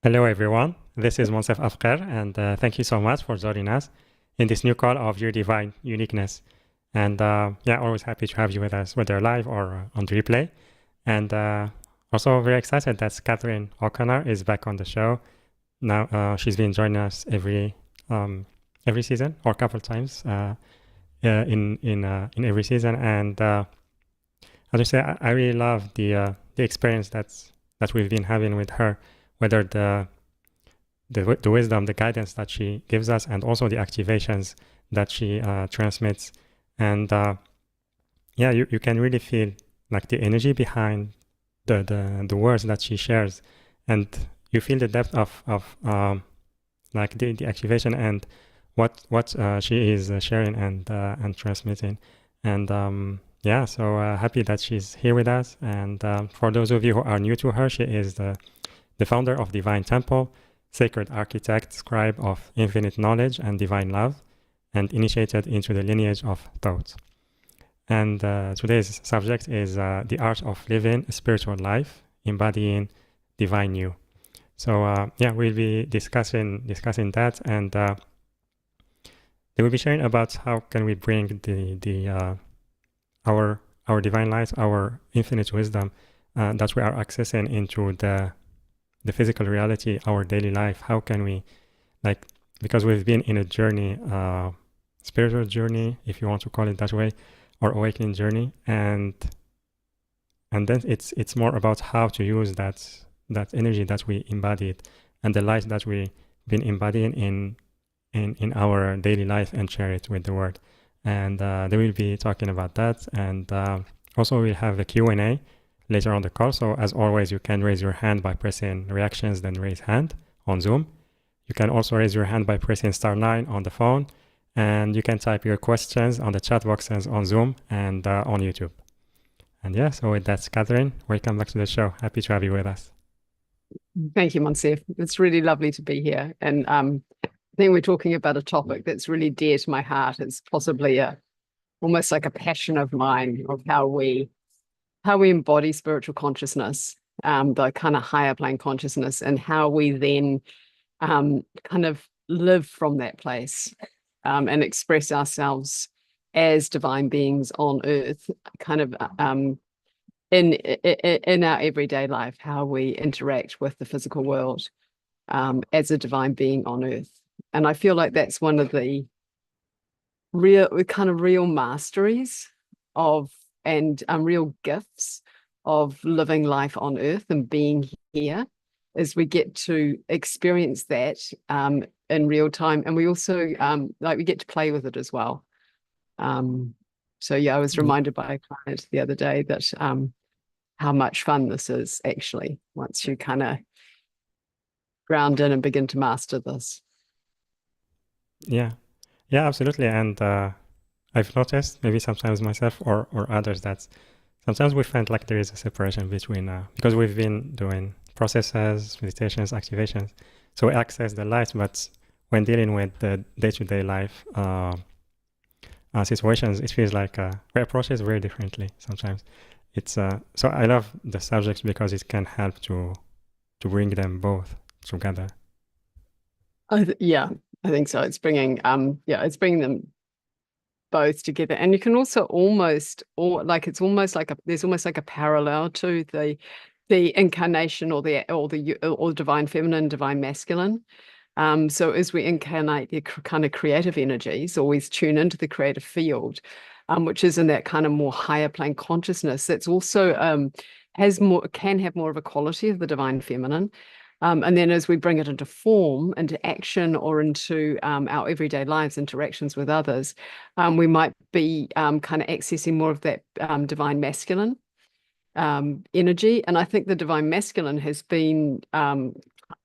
Hello, everyone. This is Monsef Afkar, and thank you so much for joining us in this new call of your divine uniqueness. And yeah, always happy to have you with us, whether live or on replay. And also very excited that Catherine O'Connor is back on the show. Now she's been joining us every season or a couple times in every season. And as I say, I really love the experience that we've been having with her, whether the wisdom, the guidance that she gives us, and also the activations that she transmits. And yeah, you can really feel like the energy behind the words that she shares, and you feel the depth of like the activation and what she is sharing and transmitting. And yeah, so happy that she's here with us. And for those of you who are new to her, she is the founder of Divine Temple, sacred architect, scribe of infinite knowledge and divine love, and initiated into the lineage of Thoth. And today's subject is the art of living a spiritual life, embodying divine you. So yeah, we'll be discussing that, and they will be sharing about how can we bring our divine light, our infinite wisdom that we are accessing into the physical reality, our daily life. How can we, like, because we've been in a journey, spiritual journey, if you want to call it that way, or awakening journey, and then it's more about how to use that energy that we embodied and the light that we've been embodying in our daily life and share it with the world. And they will be talking about that, and also we'll have a Q&A later on the call. So as always, you can raise your hand by pressing reactions, then raise hand on Zoom. You can also raise your hand by pressing *9 on the phone, and you can type your questions on the chat boxes on Zoom and on YouTube. And yeah, so with that, Catherine, welcome back to the show. Happy to have you with us. Thank you, Monsef. It's really lovely to be here. And I think we're talking about a topic that's really dear to my heart. It's possibly almost like a passion of mine of how we embody spiritual consciousness, the kind of higher plane consciousness, and how we then kind of live from that place and express ourselves as divine beings on earth, kind of in our everyday life, how we interact with the physical world as a divine being on earth. And I feel like that's one of the real masteries of and real gifts of living life on earth and being here, is we get to experience that in real time, and we also we get to play with it as well. So yeah, I was reminded by a client the other day that how much fun this is actually once you kind of ground in and begin to master this. Yeah, absolutely. And I've noticed, maybe sometimes myself or others, that sometimes we find like there is a separation between, because we've been doing processes, meditations, activations, so we access the light, but when dealing with the day-to-day life situations, it feels like we approach it very differently sometimes. It's so I love the subject because it can help to bring them both together. Yeah, I think so. It's bringing them both together, and you can also there's almost like a parallel to the incarnation or the divine feminine, divine masculine. So as we incarnate the kind of creative energies, always tune into the creative field, which is in that kind of more higher plane consciousness, that's also can have more of a quality of the divine feminine. And then as we bring it into form, into action, or into our everyday lives, interactions with others, we might be kind of accessing more of that divine masculine energy. And I think the divine masculine has been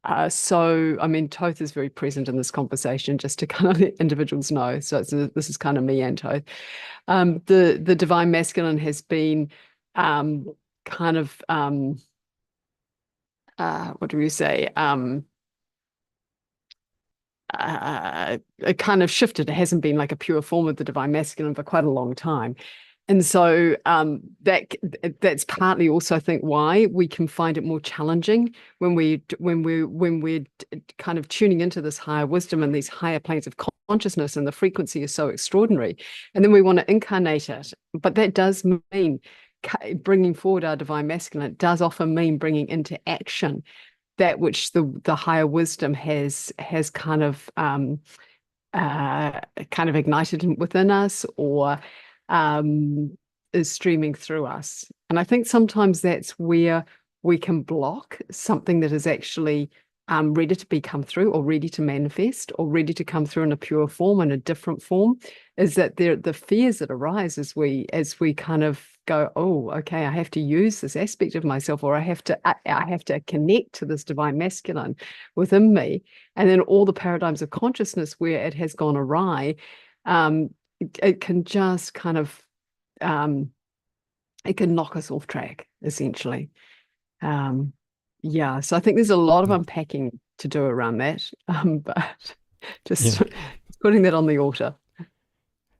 Thoth is very present in this conversation, just to kind of let individuals know. So this is kind of me and Thoth. The divine masculine has been kind of what do we say? It kind of shifted. It hasn't been like a pure form of the divine masculine for quite a long time. And so that's partly also, I think, why we can find it more challenging when we're kind of tuning into this higher wisdom and these higher planes of consciousness, and the frequency is so extraordinary. And then we want to incarnate it, but that does mean bringing forward our divine masculine. It does often mean bringing into action that which the higher wisdom has kind of ignited within us, or is streaming through us. And I think sometimes that's where we can block something that is actually ready to come through, or ready to manifest, or ready to come through in a pure form, in a different form, is that the fears that arise as we kind of go, oh, okay, I have to use this aspect of myself, or I have to connect to this divine masculine within me. And then all the paradigms of consciousness where it has gone awry, it can just kind of it can knock us off track, essentially. Yeah, so I think there's a lot of unpacking to do around that, but just putting that on the altar.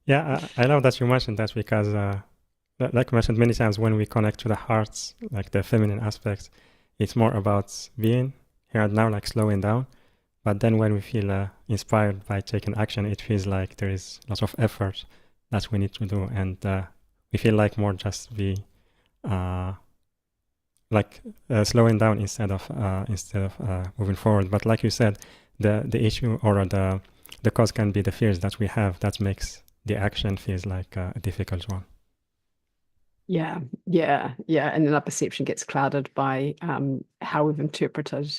Yeah, I love that you mentioned that, because like you mentioned many times, when we connect to the hearts, like the feminine aspects, it's more about being here and now, like slowing down. But then when we feel inspired by taking action, it feels like there is lots of effort that we need to do, and we feel like more just be slowing down instead of moving forward. But like you said, the issue, or the cause, can be the fears that we have that makes the action feels like a difficult one. Yeah. And then our perception gets clouded by how we've interpreted,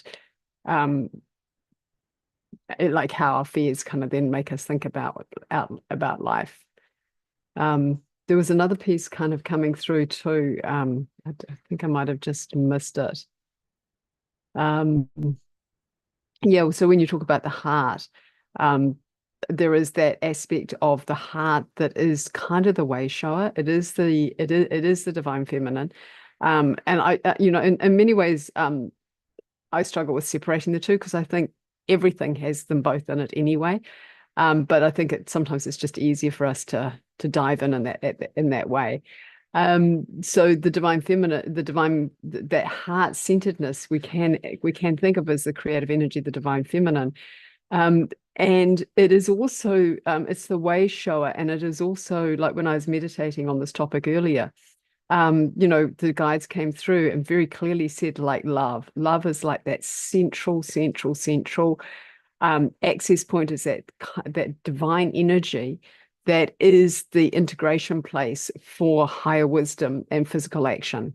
like how our fears kind of then make us think about life. There was another piece kind of coming through too. I think I might have just missed it. Yeah, so when you talk about the heart, there is that aspect of the heart that is kind of the way shower. It is the divine feminine, and I, in many ways, I struggle with separating the two, because I think everything has them both in it anyway. But I think sometimes it's just easier for us to dive in that way. So the divine feminine, that heart-centeredness, we can think of as the creative energy, the divine feminine. And it is also, it's the way shower, and it is also, like when I was meditating on this topic earlier, the guides came through and very clearly said, like, love is like that central access point, is that divine energy that is the integration place for higher wisdom and physical action.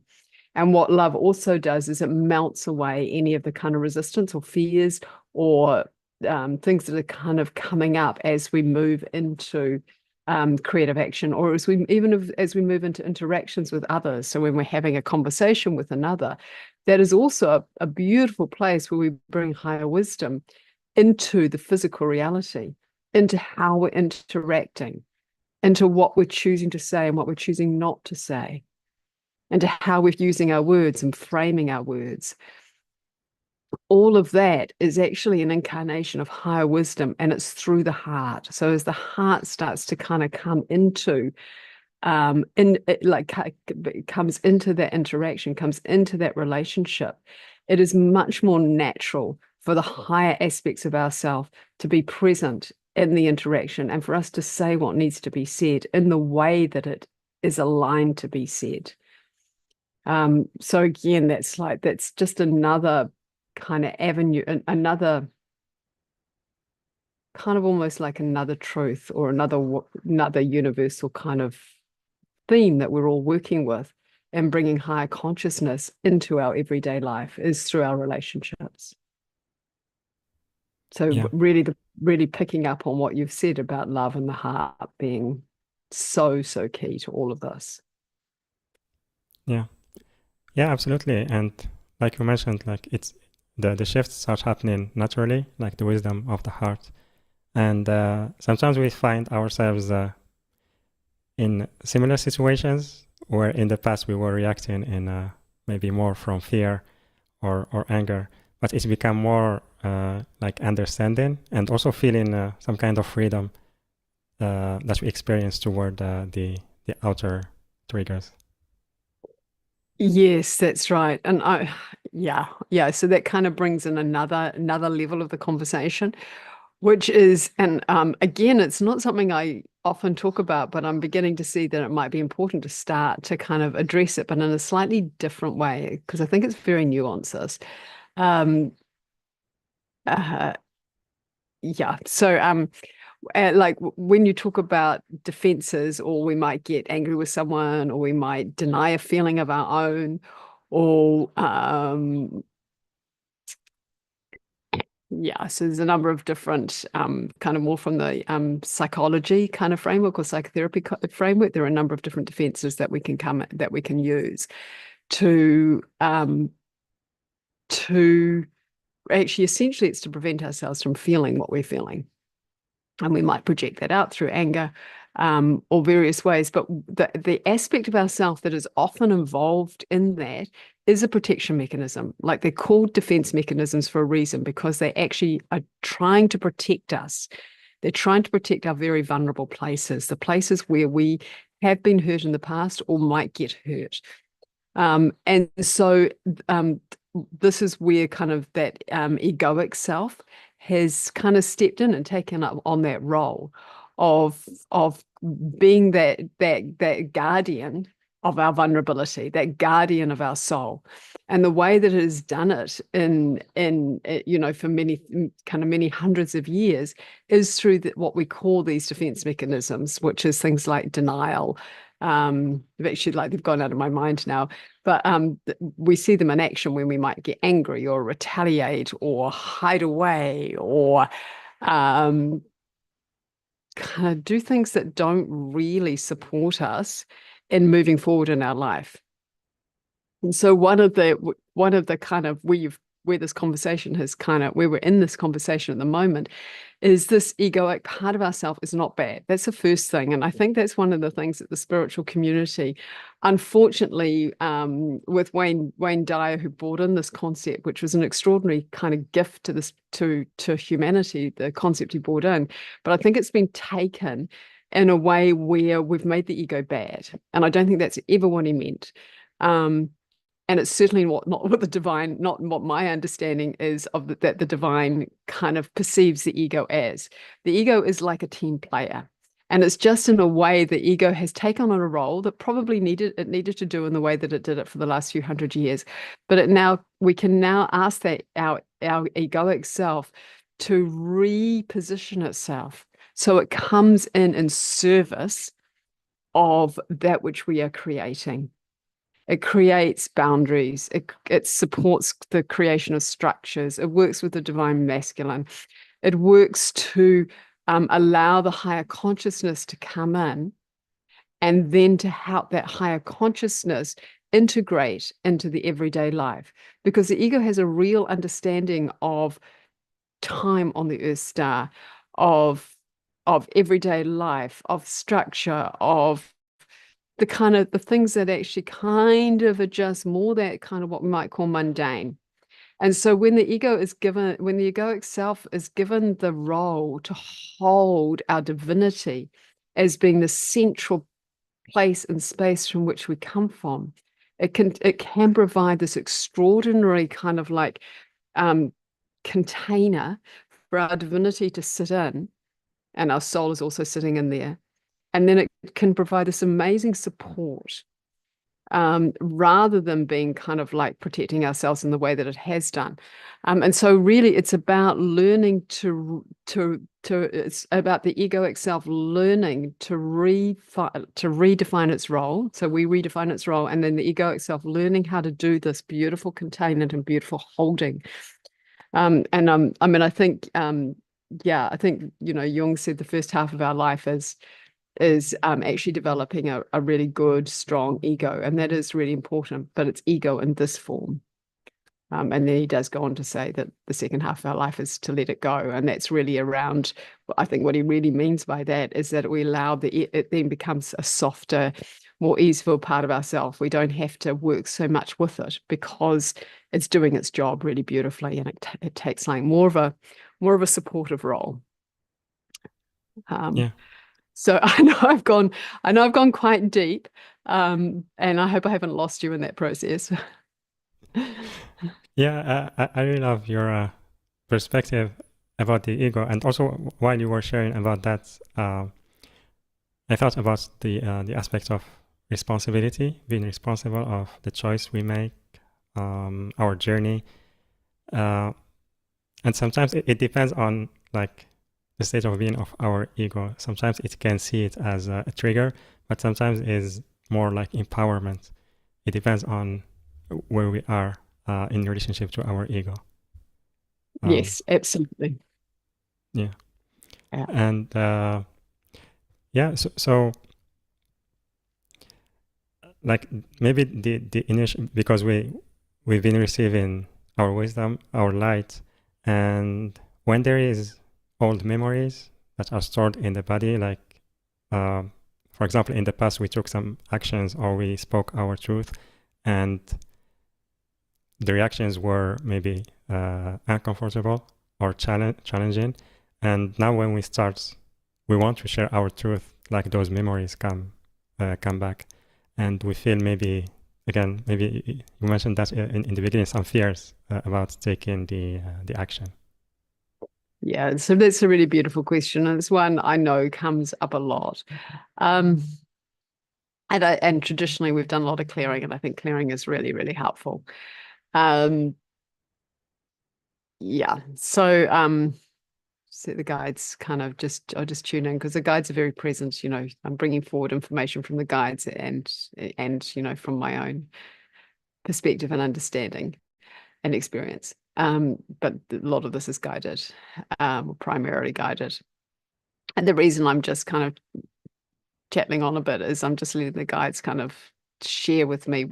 And what love also does is it melts away any of the kind of resistance or fears, or things that are kind of coming up as we move into creative action, or as we move into interactions with others. So when we're having a conversation with another, that is also a beautiful place where we bring higher wisdom into the physical reality, into how we're interacting, into what we're choosing to say and what we're choosing not to say, into how we're using our words and framing our words. All of that is actually an incarnation of higher wisdom, and it's through the heart. So as the heart starts to kind of come into comes into that interaction, comes into that relationship, it is much more natural for the higher aspects of ourselves to be present in the interaction, and for us to say what needs to be said in the way that it is aligned to be said. So again, that's just another kind of avenue, another kind of almost like another truth, or another universal kind of theme that we're all working with, and bringing higher consciousness into our everyday life is through our relationships. So really picking up on what you've said about love and the heart being so key to all of this. Yeah, absolutely. And like you mentioned, like it's the shifts start happening naturally, like the wisdom of the heart. And sometimes we find ourselves in similar situations where in the past we were reacting in maybe more from fear or anger, but it's become more like understanding, and also feeling some kind of freedom that we experience toward the outer triggers. Yes, that's right. And yeah. So that kind of brings in another level of the conversation, which is, and again, it's not something I often talk about, but I'm beginning to see that it might be important to start to kind of address it, but in a slightly different way, because I think it's very nuanced. Um, uh, yeah. So like when you talk about defenses, or we might get angry with someone, or we might deny a feeling of our own, or yeah, so there's a number of different kind of more from the psychology kind of framework or psychotherapy framework. There are a number of different defenses that we can use to to actually, essentially, it's to prevent ourselves from feeling what we're feeling. And we might project that out through anger or various ways. But the aspect of ourself that is often involved in that is a protection mechanism. Like, they're called defense mechanisms for a reason, because they actually are trying to protect us. They're trying to protect our very vulnerable places, the places where we have been hurt in the past or might get hurt. And so this is where kind of that egoic self has kind of stepped in and taken up on that role of being that guardian of our vulnerability, that guardian of our soul. And the way that it has done it in for many hundreds of years is through what we call these defense mechanisms, which is things like denial. Actually, like, they've gone out of my mind now, but we see them in action when we might get angry or retaliate or hide away or kind of do things that don't really support us in moving forward in our life. And so one of the kind of where this conversation has kind of, where we're in this conversation at the moment, is this egoic part of ourself is not bad. That's the first thing. And I think that's one of the things that the spiritual community, unfortunately, with Wayne Dyer, who brought in this concept, which was an extraordinary kind of gift to this to humanity, the concept he brought in. But I think it's been taken in a way where we've made the ego bad. And I don't think that's ever what he meant. And it's certainly not what the divine, not what my understanding is of that the divine kind of perceives the ego as. The ego is like a team player. And it's just, in a way, the ego has taken on a role that probably needed to do in the way that it did it for the last few hundred years. But we can now ask that our egoic self to reposition itself so it comes in service of that which we are creating. It creates boundaries. It supports the creation of structures. It works with the divine masculine. It works to allow the higher consciousness to come in, and then to help that higher consciousness integrate into the everyday life. Because the ego has a real understanding of time on the Earth star, of everyday life, of structure, of the things that actually kind of are just more that kind of what we might call mundane. And so when the egoic self is given the role to hold our divinity as being the central place and space from which we come from, it can provide this extraordinary kind of like container for our divinity to sit in, and our soul is also sitting in there. And then it can provide this amazing support, rather than being kind of like protecting ourselves in the way that it has done. And so really it's about learning it's about the egoic self learning to redefine its role. So we redefine its role, and then the egoic self learning how to do this beautiful containment and beautiful holding. I mean, I think, I think, Jung said the first half of our life is actually developing a really good, strong ego. And that is really important, but it's ego in this form. And then he does go on to say that the second half of our life is to let it go. And that's really around, I think what he really means by that is that we allow it then becomes a softer, more easeful part of ourselves. We don't have to work so much with it, because it's doing its job really beautifully. And it takes like more of a supportive role. Yeah. So I know I've gone quite deep, and I hope I haven't lost you in that process. Yeah, I really love your perspective about the ego, and also while you were sharing about that, I thought about the aspect of responsibility, being responsible of the choice we make, our journey, uh, and sometimes it depends on like the state of being of our ego. Sometimes it can see it as a trigger, but sometimes is more like empowerment. It depends on where we are in relationship to our ego. Yes, absolutely. Yeah, Yeah. and yeah, so like maybe the initial, because we've been receiving our wisdom, our light, and when there is old memories that are stored in the body, like for example, in the past we took some actions or we spoke our truth, and the reactions were maybe uncomfortable or challenging, and now when we want to share our truth, like those memories come back, and we feel maybe again, maybe you mentioned that in the beginning, some fears about taking the action. Yeah, so that's a really beautiful question, and it's one I know comes up a lot. And traditionally we've done a lot of clearing, and I think clearing is really, really helpful. Yeah, so so the guides kind of I'll just tune in because the guides are very present. I'm bringing forward information from the guides and from my own perspective and understanding and experience. But a lot of this is guided, primarily guided. And the reason I'm just kind of chatting on a bit is I'm just letting the guides kind of share with me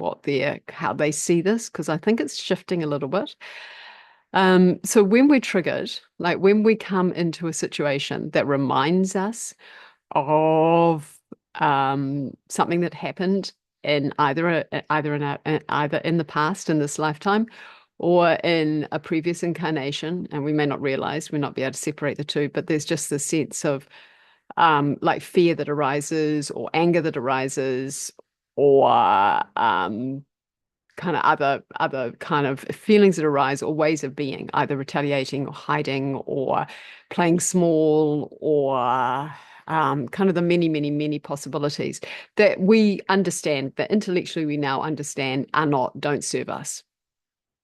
how they see this, because I think it's shifting a little bit. So when we're triggered, like when we come into a situation that reminds us of something that happened in either in the past, in this lifetime, or in a previous incarnation, and we may not realize, we not be able to separate the two, but there's just this sense of like fear that arises, or anger that arises, or kind of other kind of feelings that arise, or ways of being, either retaliating or hiding or playing small, or kind of the many, many, many possibilities that we understand, that intellectually we now understand don't serve us.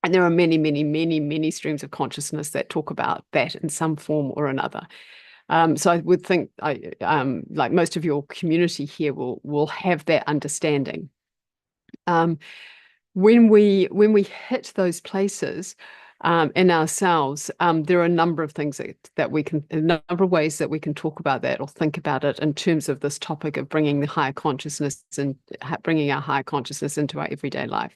And there are many, many, many, many streams of consciousness that talk about that in some form or another. So I would think, like most of your community here will have that understanding. When we hit those places in ourselves, there are a number of things that we can, a number of ways that we can talk about that or think about it in terms of this topic of bringing the higher consciousness and bringing our higher consciousness into our everyday life.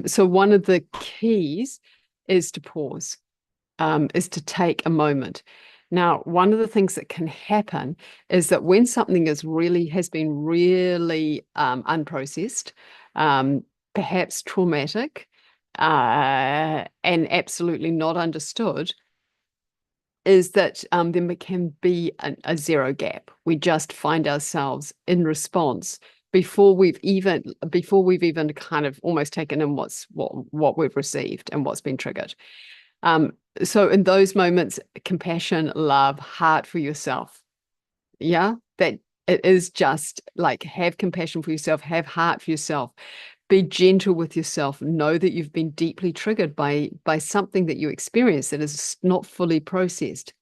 So one of the keys is to pause, is to take a moment. Now, one of the things that can happen is that when something has been really unprocessed, perhaps traumatic, and absolutely not understood, is that then there can be a zero gap. We just find ourselves in response before we've even kind of almost taken in what we've received and what's been triggered. So in those moments, compassion, love, heart for yourself. Yeah, that it is just like, have compassion for yourself, have heart for yourself, be gentle with yourself, know that you've been deeply triggered by something that you experience that is not fully processed,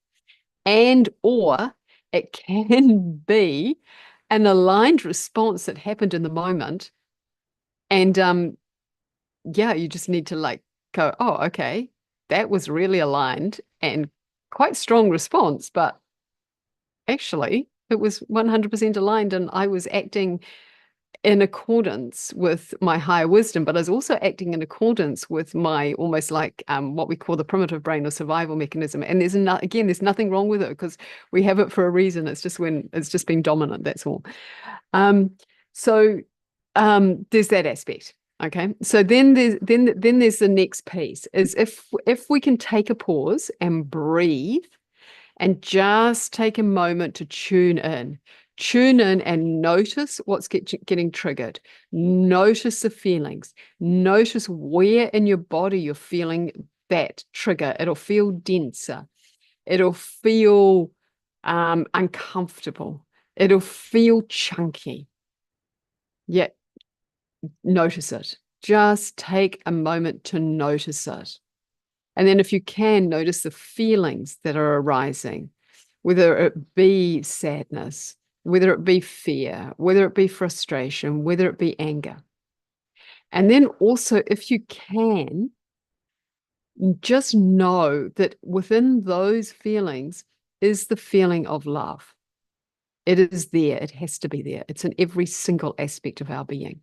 and or it can be an aligned response that happened in the moment. And yeah, you just need to like go, oh, okay, that was really aligned and quite strong response, but actually it was 100% aligned, and I was acting in accordance with my higher wisdom, but I was also acting in accordance with my almost like what we call the primitive brain or survival mechanism. And there's nothing wrong with it, because we have it for a reason. It's just when it's just been dominant, that's all. So there's that aspect. Okay, so then there's the next piece, is if we can take a pause and breathe and just take a moment to tune in. Tune in and notice what's getting triggered. Notice the feelings. Notice where in your body you're feeling that trigger. It'll feel denser. It'll feel uncomfortable. It'll feel chunky. Yet notice it. Just take a moment to notice it. And then if you can, notice the feelings that are arising, whether it be sadness, whether it be fear, whether it be frustration, whether it be anger. And then also, if you can, just know that within those feelings is the feeling of love. It is there. It has to be there. It's in every single aspect of our being.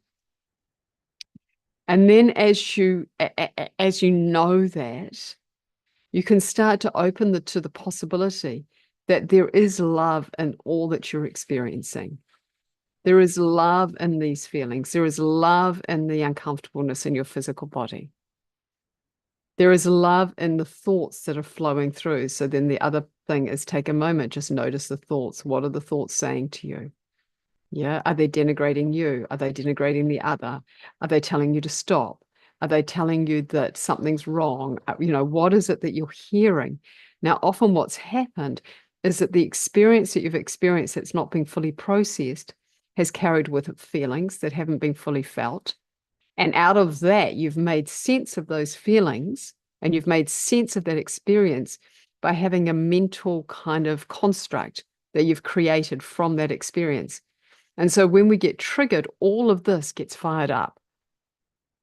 And then as you know that, you can start to open to the possibility that there is love in all that you're experiencing. There is love in these feelings. There is love in the uncomfortableness in your physical body. There is love in the thoughts that are flowing through. So then the other thing is take a moment, just notice the thoughts. What are the thoughts saying to you? Yeah. Are they denigrating you? Are they denigrating the other? Are they telling you to stop? Are they telling you that something's wrong? What is it that you're hearing? Now, often what's happened is that the experience that you've experienced that's not been fully processed has carried with it feelings that haven't been fully felt. And out of that, you've made sense of those feelings and you've made sense of that experience by having a mental kind of construct that you've created from that experience. And so when we get triggered, all of this gets fired up.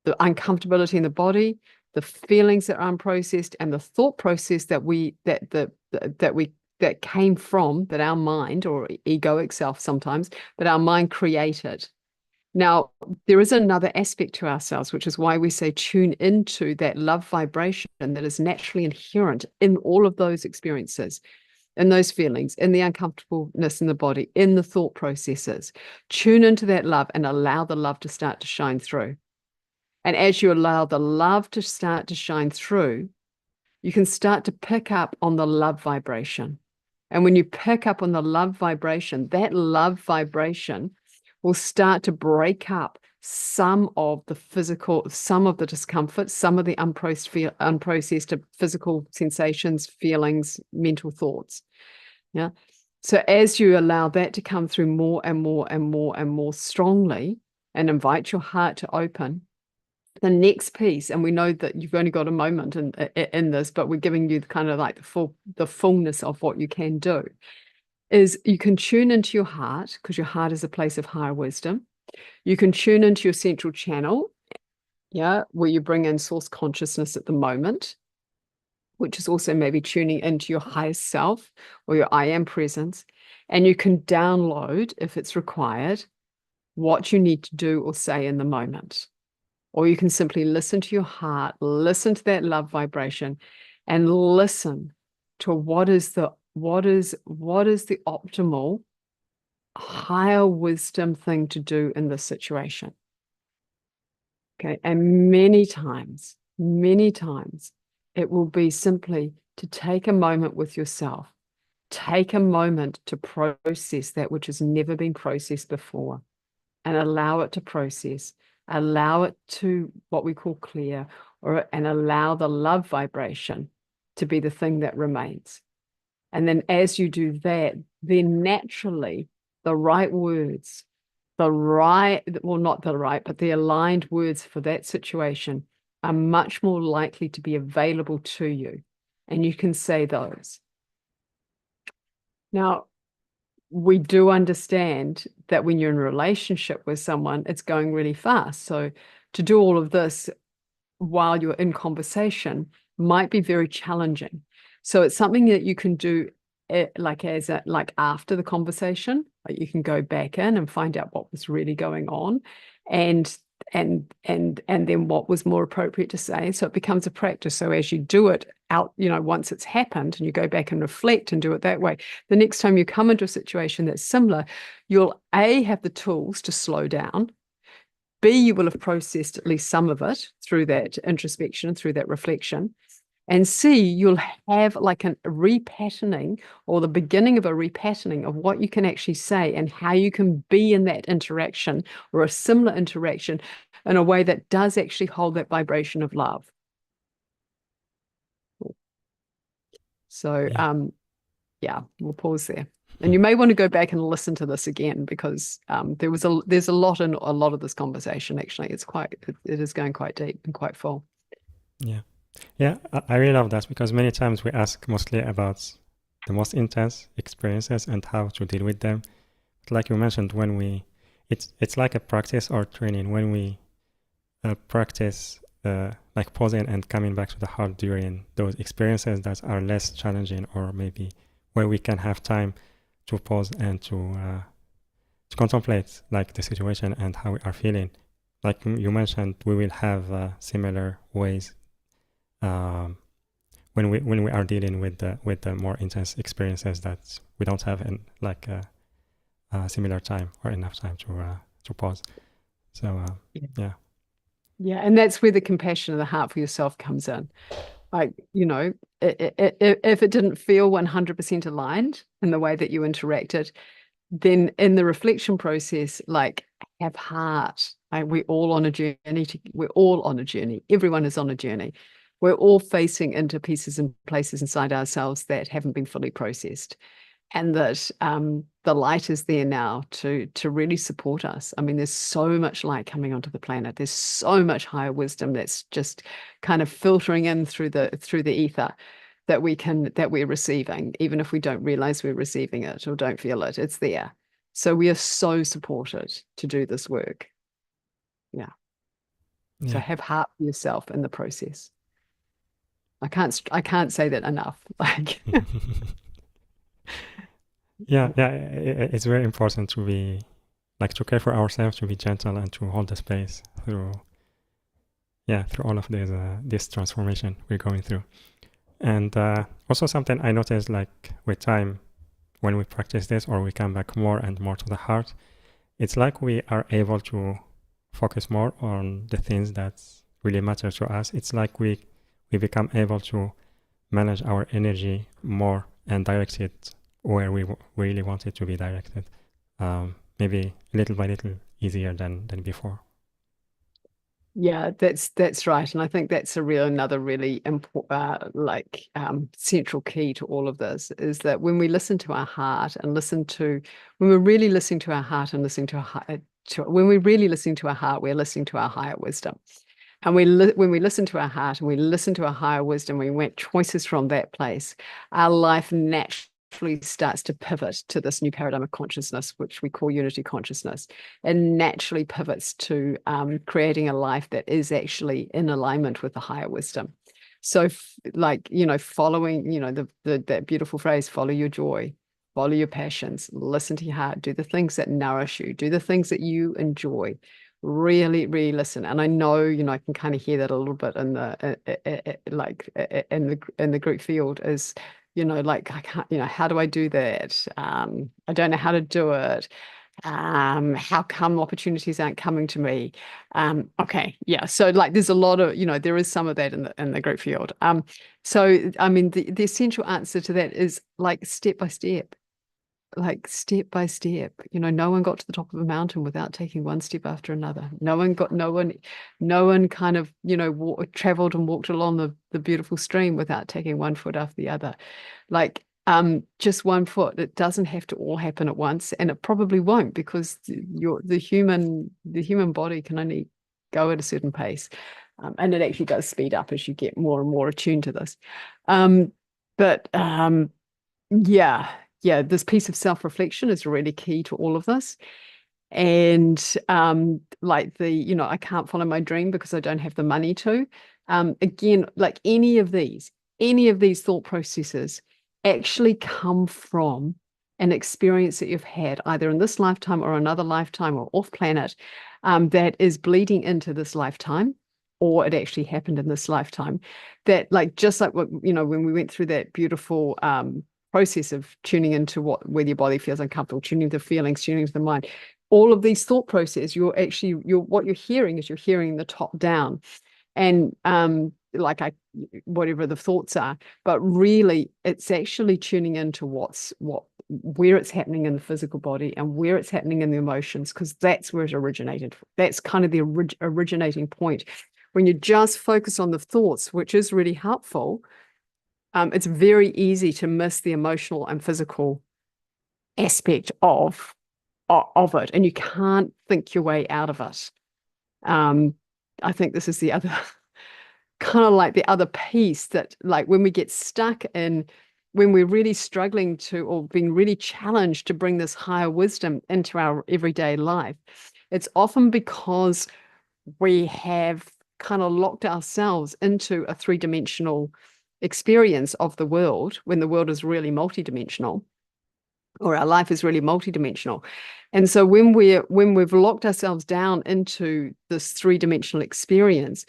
The uncomfortability in the body, the feelings that are unprocessed, and the thought process that came from, that our mind or egoic self sometimes, that our mind created. Now, there is another aspect to ourselves, which is why we say tune into that love vibration that is naturally inherent in all of those experiences, in those feelings, in the uncomfortableness in the body, in the thought processes. Tune into that love and allow the love to start to shine through. And as you allow the love to start to shine through, you can start to pick up on the love vibration. And when you pick up on the love vibration, that love vibration will start to break up some of the physical, some of the discomfort, some of the unprocessed physical sensations, feelings, mental thoughts. Yeah. So as you allow that to come through more and more and more and more strongly and invite your heart to open, the next piece, and we know that you've only got a moment in this, but we're giving you kind of like the fullness of what you can do, is you can tune into your heart, because your heart is a place of higher wisdom. You can tune into your central channel, yeah, where you bring in source consciousness at the moment, which is also maybe tuning into your highest self or your I am presence. And you can download, if it's required, what you need to do or say in the moment. Or you can simply listen to your heart, listen to that love vibration, and listen to what is the optimal higher wisdom thing to do in this situation. Okay. And many times, it will be simply to take a moment with yourself, take a moment to process that which has never been processed before, and allow it to process, allow it to what we call clear, and allow the love vibration to be the thing that remains. And then as you do that, then naturally the right words, not the right, but the aligned words for that situation are much more likely to be available to you. And you can say those. Now, we do understand that when you're in a relationship with someone, it's going really fast. So to do all of this while you're in conversation might be very challenging. So it's something that you can do like after the conversation. Like you can go back in and find out what was really going on, and then what was more appropriate to say. So it becomes a practice. So as you do it out, once it's happened and you go back and reflect and do it that way, the next time you come into a situation that's similar, you'll A, have the tools to slow down. B, you will have processed at least some of it through that introspection, through that reflection. And C, you'll have like a repatterning or the beginning of a repatterning of what you can actually say and how you can be in that interaction or a similar interaction in a way that does actually hold that vibration of love. So, yeah, we'll pause there. And you may want to go back and listen to this again because there's a lot in a lot of this conversation. Actually, it is going quite deep and quite full. Yeah. Yeah, I really love that because many times we ask mostly about the most intense experiences and how to deal with them. But like you mentioned, it's like a practice or training when we practice like pausing and coming back to the heart during those experiences that are less challenging, or maybe where we can have time to pause and to contemplate like the situation and how we are feeling. Like you mentioned, we will have similar ways when we are dealing with the more intense experiences that we don't have in like a similar time or enough time to pause. So yeah, and that's where the compassion of the heart for yourself comes in. Like, if it didn't feel 100% aligned in the way that you interacted, then in the reflection process, like, have heart. Like, we're all on a journey. We're all on a journey. Everyone is on a journey. We're all facing into pieces and places inside ourselves that haven't been fully processed, and that the light is there now to really support us. I mean, there's so much light coming onto the planet. There's so much higher wisdom that's just kind of filtering in through the ether that we're receiving, even if we don't realize we're receiving it or don't feel it. It's there. So we are so supported to do this work. Yeah. So have heart for yourself in the process. I can't say that enough. Like yeah, it's very important to be like to care for ourselves, to be gentle, and to hold the space through all of this transformation we're going through. And also something I noticed, like with time, when we practice this or we come back more and more to the heart, it's like we are able to focus more on the things that really matter to us. It's like we become able to manage our energy more and direct it where we really want it to be directed. Maybe little by little easier than before. Yeah, that's right, and I think that's another really important, central key to all of this is that when we listen to our heart and when we're really listening to our heart and listening to when we're really listening to our heart, we're listening to our higher wisdom. And when we listen to our heart and we listen to our higher wisdom, we make choices from that place, our life naturally starts to pivot to this new paradigm of consciousness, which we call unity consciousness, and naturally pivots to creating a life that is actually in alignment with the higher wisdom. So following, that beautiful phrase, follow your joy, follow your passions, listen to your heart, do the things that nourish you, do the things that you enjoy. Really, really listen. And I know, I can kind of hear that a little bit in the group field is, I can't, how do I do that? I don't know how to do it. How come opportunities aren't coming to me? Okay, yeah. So there's a lot of, there is some of that in the group field. So I mean, the essential answer to that is step by step. Step by step, no one got to the top of a mountain without taking one step after another. No one kind of, traveled and walked along the beautiful stream without taking one foot after the other. Just one foot. It doesn't have to all happen at once, and it probably won't, because the human body can only go at a certain pace, and it actually does speed up as you get more and more attuned to this. Yeah, this piece of self-reflection is really key to all of this. And I can't follow my dream because I don't have the money to. Again, like any of these thought processes actually come from an experience that you've had either in this lifetime or another lifetime or off planet, that is bleeding into this lifetime, or it actually happened in this lifetime. That just like what, when we went through that beautiful process of tuning into whether your body feels uncomfortable, tuning to the feelings, tuning to the mind, all of these thought processes, what you're hearing is you're hearing the top down. And like whatever the thoughts are, but really it's actually tuning into where it's happening in the physical body and where it's happening in the emotions, because that's where it originated. That's kind of the originating point. When you just focus on the thoughts, which is really helpful, it's very easy to miss the emotional and physical aspect of it, and you can't think your way out of it. I think this is the other kind of like the other piece, that like when we get stuck in, when we're really struggling to, or being really challenged to bring this higher wisdom into our everyday life, it's often because we have kind of locked ourselves into a three-dimensional experience of the world, when the world is really multidimensional, or our life is really multidimensional. And so when we've locked ourselves down into this three-dimensional experience,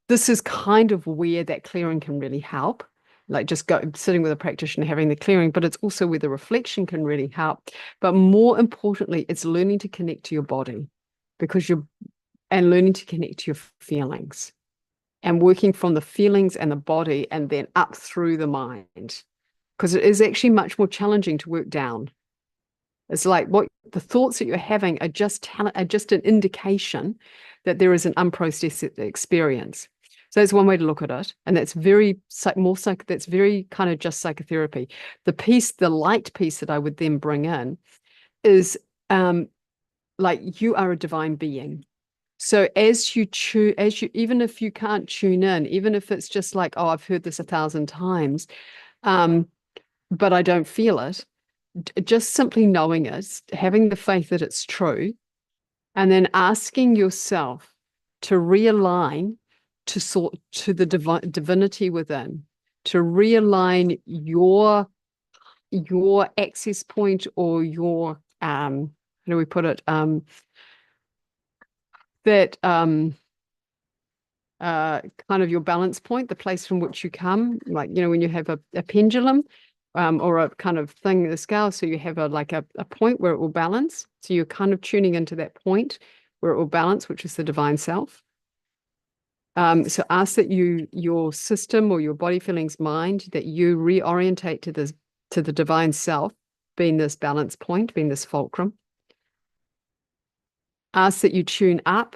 this is kind of where that clearing can really help, like just sitting with a practitioner, having the clearing, but it's also where the reflection can really help. But more importantly, it's learning to connect to your body, and learning to connect to your feelings, and working from the feelings and the body and then up through the mind, because it is actually much more challenging to work down. It's like what the thoughts that you're having are just an indication that there is an unprocessed experience. So that's one way to look at it, and that's that's very kind of just psychotherapy. The light piece that I would then bring in is like, you are a divine being. So even if you can't tune in, even if it's just like, oh, I've heard this 1,000 times, but I don't feel it, just simply knowing it, having the faith that it's true, and then asking yourself to realign to the divinity within, to realign your access point, or your how do we put it, that kind of your balance point, the place from which you come, like, when you have a pendulum, or a kind of thing, the scale, so you have a point where it will balance. So you're kind of tuning into that point where it will balance, which is the divine self. So ask that your system, or your body, feelings, mind, that you reorientate to the divine self, being this balance point, being this fulcrum. Ask that you tune up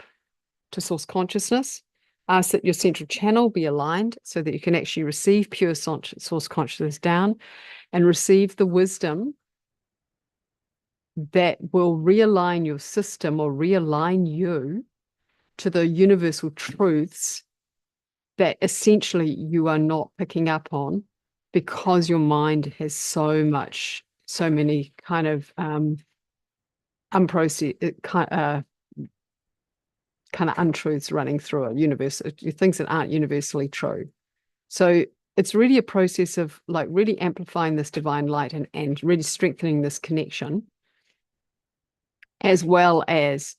to source consciousness. Ask that your central channel be aligned so that you can actually receive pure source consciousness down, and receive the wisdom that will realign your system, or realign you to the universal truths that essentially you are not picking up on, because your mind has so many kind of unprocessed kind of untruths running through it, things that aren't universally true. So it's really a process of like really amplifying this divine light, and really strengthening this connection, as well as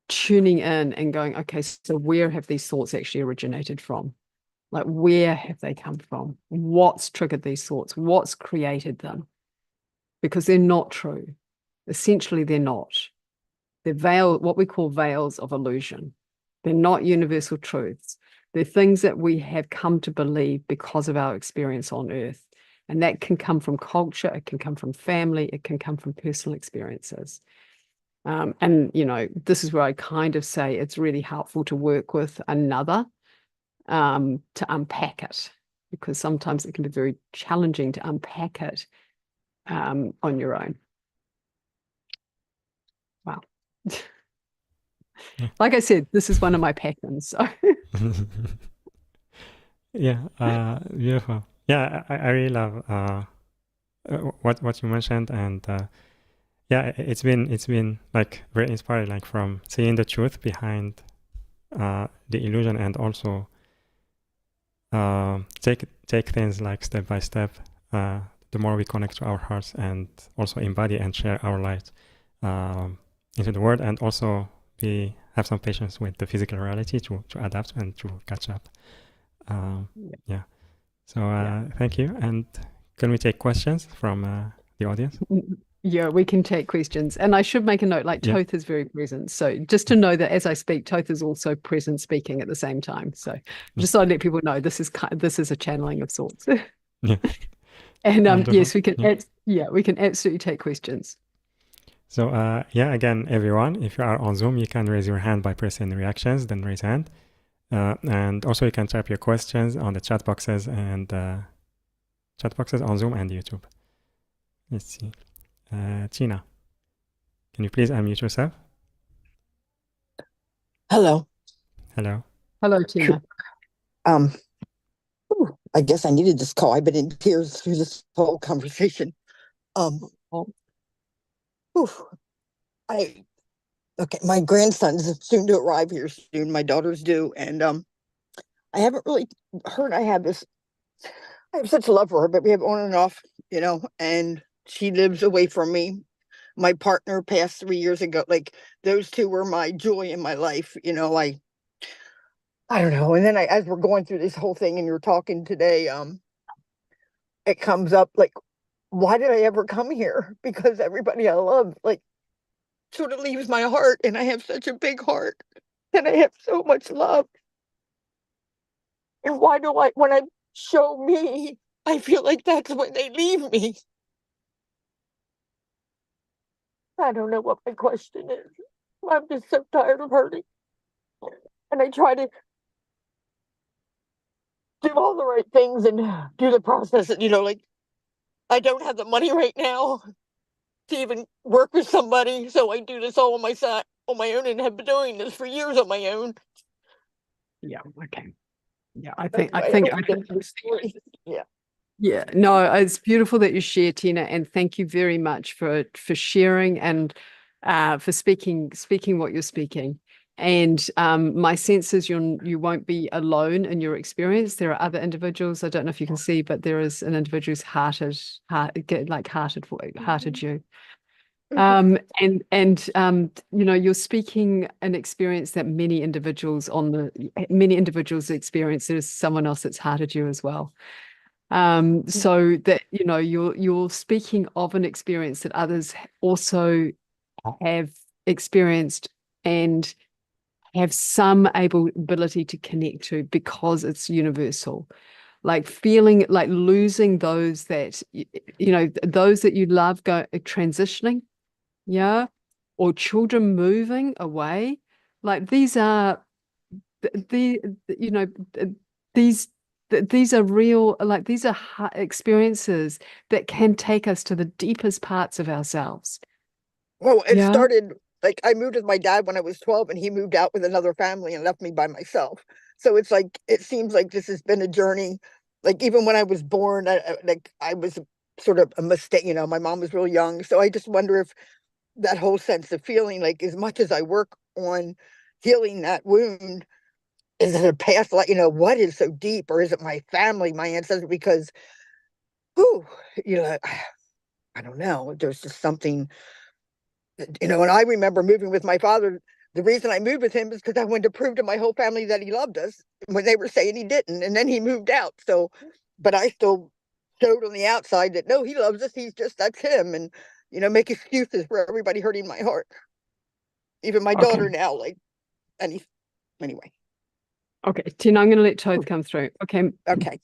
tuning in and going, okay, so where have these thoughts actually originated from? Like, where have they come from? What's triggered these thoughts? What's created them? Because they're not true. Essentially, they're not. They're what we call veils of illusion. They're not universal truths. They're things that we have come to believe because of our experience on earth. And that can come from culture, it can come from family, it can come from personal experiences. And, this is where I kind of say it's really helpful to work with another to unpack it, because sometimes it can be very challenging to unpack it on your own. Wow. Yeah. Like I said, this is one of my patterns. So Yeah, beautiful. Yeah, I really love what you mentioned, and yeah, it's been like very inspiring, like from seeing the truth behind the illusion, and also take things like step by step. The more we connect to our hearts, and also embody and share our light into the world, and also have some patience with the physical reality to adapt and to catch up. Yeah. So thank you. And can we take questions from the audience? Yeah, we can take questions. And I should make a note, like Yeah. Thoth is very present. So just to know that as I speak, Thoth is also present speaking at the same time. So just so I let people know this is a channeling of sorts. Yeah. And Wonderful. yes, we can Yeah. we can absolutely take questions. So yeah, again, everyone, if you are on Zoom, you can raise your hand by pressing reactions, then raise hand. And also you can type your questions on the chat boxes and chat boxes on Zoom and YouTube. Let's see. Tina, can you please unmute yourself? Hello. Hello. Hello, Tina. I guess I needed this call. I've been in tears through this whole conversation. Okay, my grandson's soon to arrive here soon. My daughter's due, and I haven't really heard. I have such love for her, but we have on and off, and she lives away from me. My partner passed 3 years ago. Like, those two were my joy in my life. I don't know. And then as we're going through this whole thing and you're talking today, it comes up like, why did I ever come here? Because everybody I love, like, sort of leaves my heart, and I have such a big heart, and I have so much love. And why do when I show me, I feel like that's when they leave me? I don't know what my question is. I'm just so tired of hurting. And I try to do all the right things and do the process. And, like, I don't have the money right now to even work with somebody. So I do this all on my side, on my own, and have been doing this for years on my own. Yeah. Okay. Yeah. Yeah. Yeah, no, it's beautiful that you share, Tina, and thank you very much for sharing and for speaking what you're speaking. And my sense is you won't be alone in your experience. There are other individuals. I don't know if you can see, but there is an individual who's hearted you. You're speaking an experience that many individuals experience. There's someone else that's hearted you as well. So that you're speaking of an experience that others also have experienced and have some ability to connect to because it's universal. Like feeling like losing those that those that you love transitioning, yeah, or children moving away. Like these are these are real, like these are experiences that can take us to the deepest parts of ourselves. Well, it started, like, I moved with my dad when I was 12, and he moved out with another family and left me by myself. So it's like, it seems like this has been a journey. Like, even when I was born, I was sort of a mistake. My mom was real young. So I just wonder if that whole sense of feeling, like, as much as I work on healing that wound, is it a past, like, what is so deep? Or is it my family, my ancestors? Because, whew, I don't know. There's just something, and I remember moving with my father. The reason I moved with him is because I wanted to prove to my whole family that he loved us when they were saying he didn't. And then he moved out. So, but I still showed on the outside that, no, he loves us. That's him. And, make excuses for everybody hurting my heart. Even my daughter now, like, anyway. Okay, Tina, I'm going to let Thoth come through. Okay. Okay.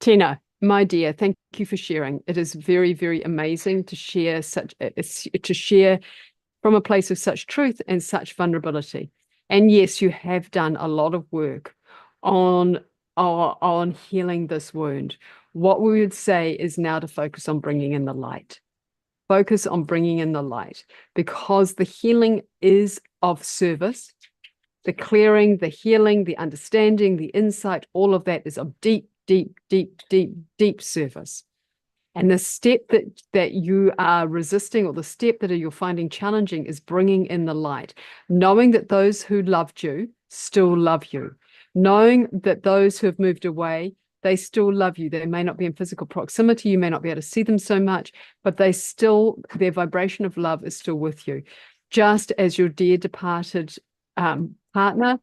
Tina, my dear, thank you for sharing. It is very, very amazing to share from a place of such truth and such vulnerability. And yes, you have done a lot of work on healing this wound. What we would say is now to focus on bringing in the light. Focus on bringing in the light, because the healing is of service. The clearing, the healing, the understanding, the insight, all of that is of deep, deep, deep, deep, deep service. And the step that you are resisting, or the step that you're finding challenging, is bringing in the light, knowing that those who loved you still love you, knowing that those who have moved away, they still love you. They may not be in physical proximity. You may not be able to see them so much, but their vibration of love is still with you. Just as your dear departed partner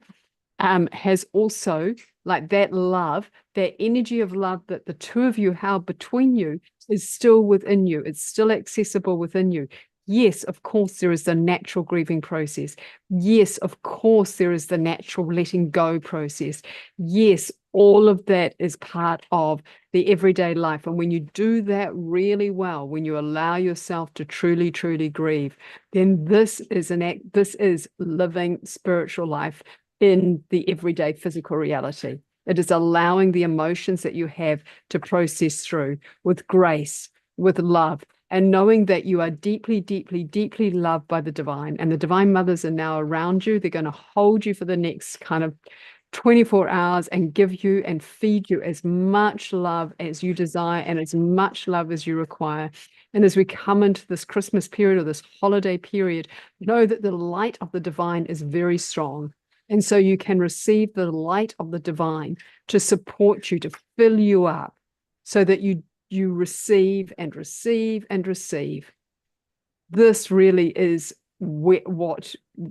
has also like that love, that energy of love that the two of you held between you is still within you. It's still accessible within you. Yes, of course, there is the natural grieving process. Yes, of course, there is the natural letting go process. Yes, all of that is part of the everyday life. And when you do that really well, when you allow yourself to truly, truly grieve, then this is this is living spiritual life in the everyday physical reality. It is allowing the emotions that you have to process through with grace, with love, and knowing that you are deeply, deeply, deeply loved by the divine, and the divine mothers are now around you. They're going to hold you for the next kind of 24 hours and give you and feed you as much love as you desire and as much love as you require. And as we come into this Christmas period or this holiday period, know that the light of the divine is very strong. And so you can receive the light of the divine to support you, to fill you up, so that you receive and receive and receive. This really is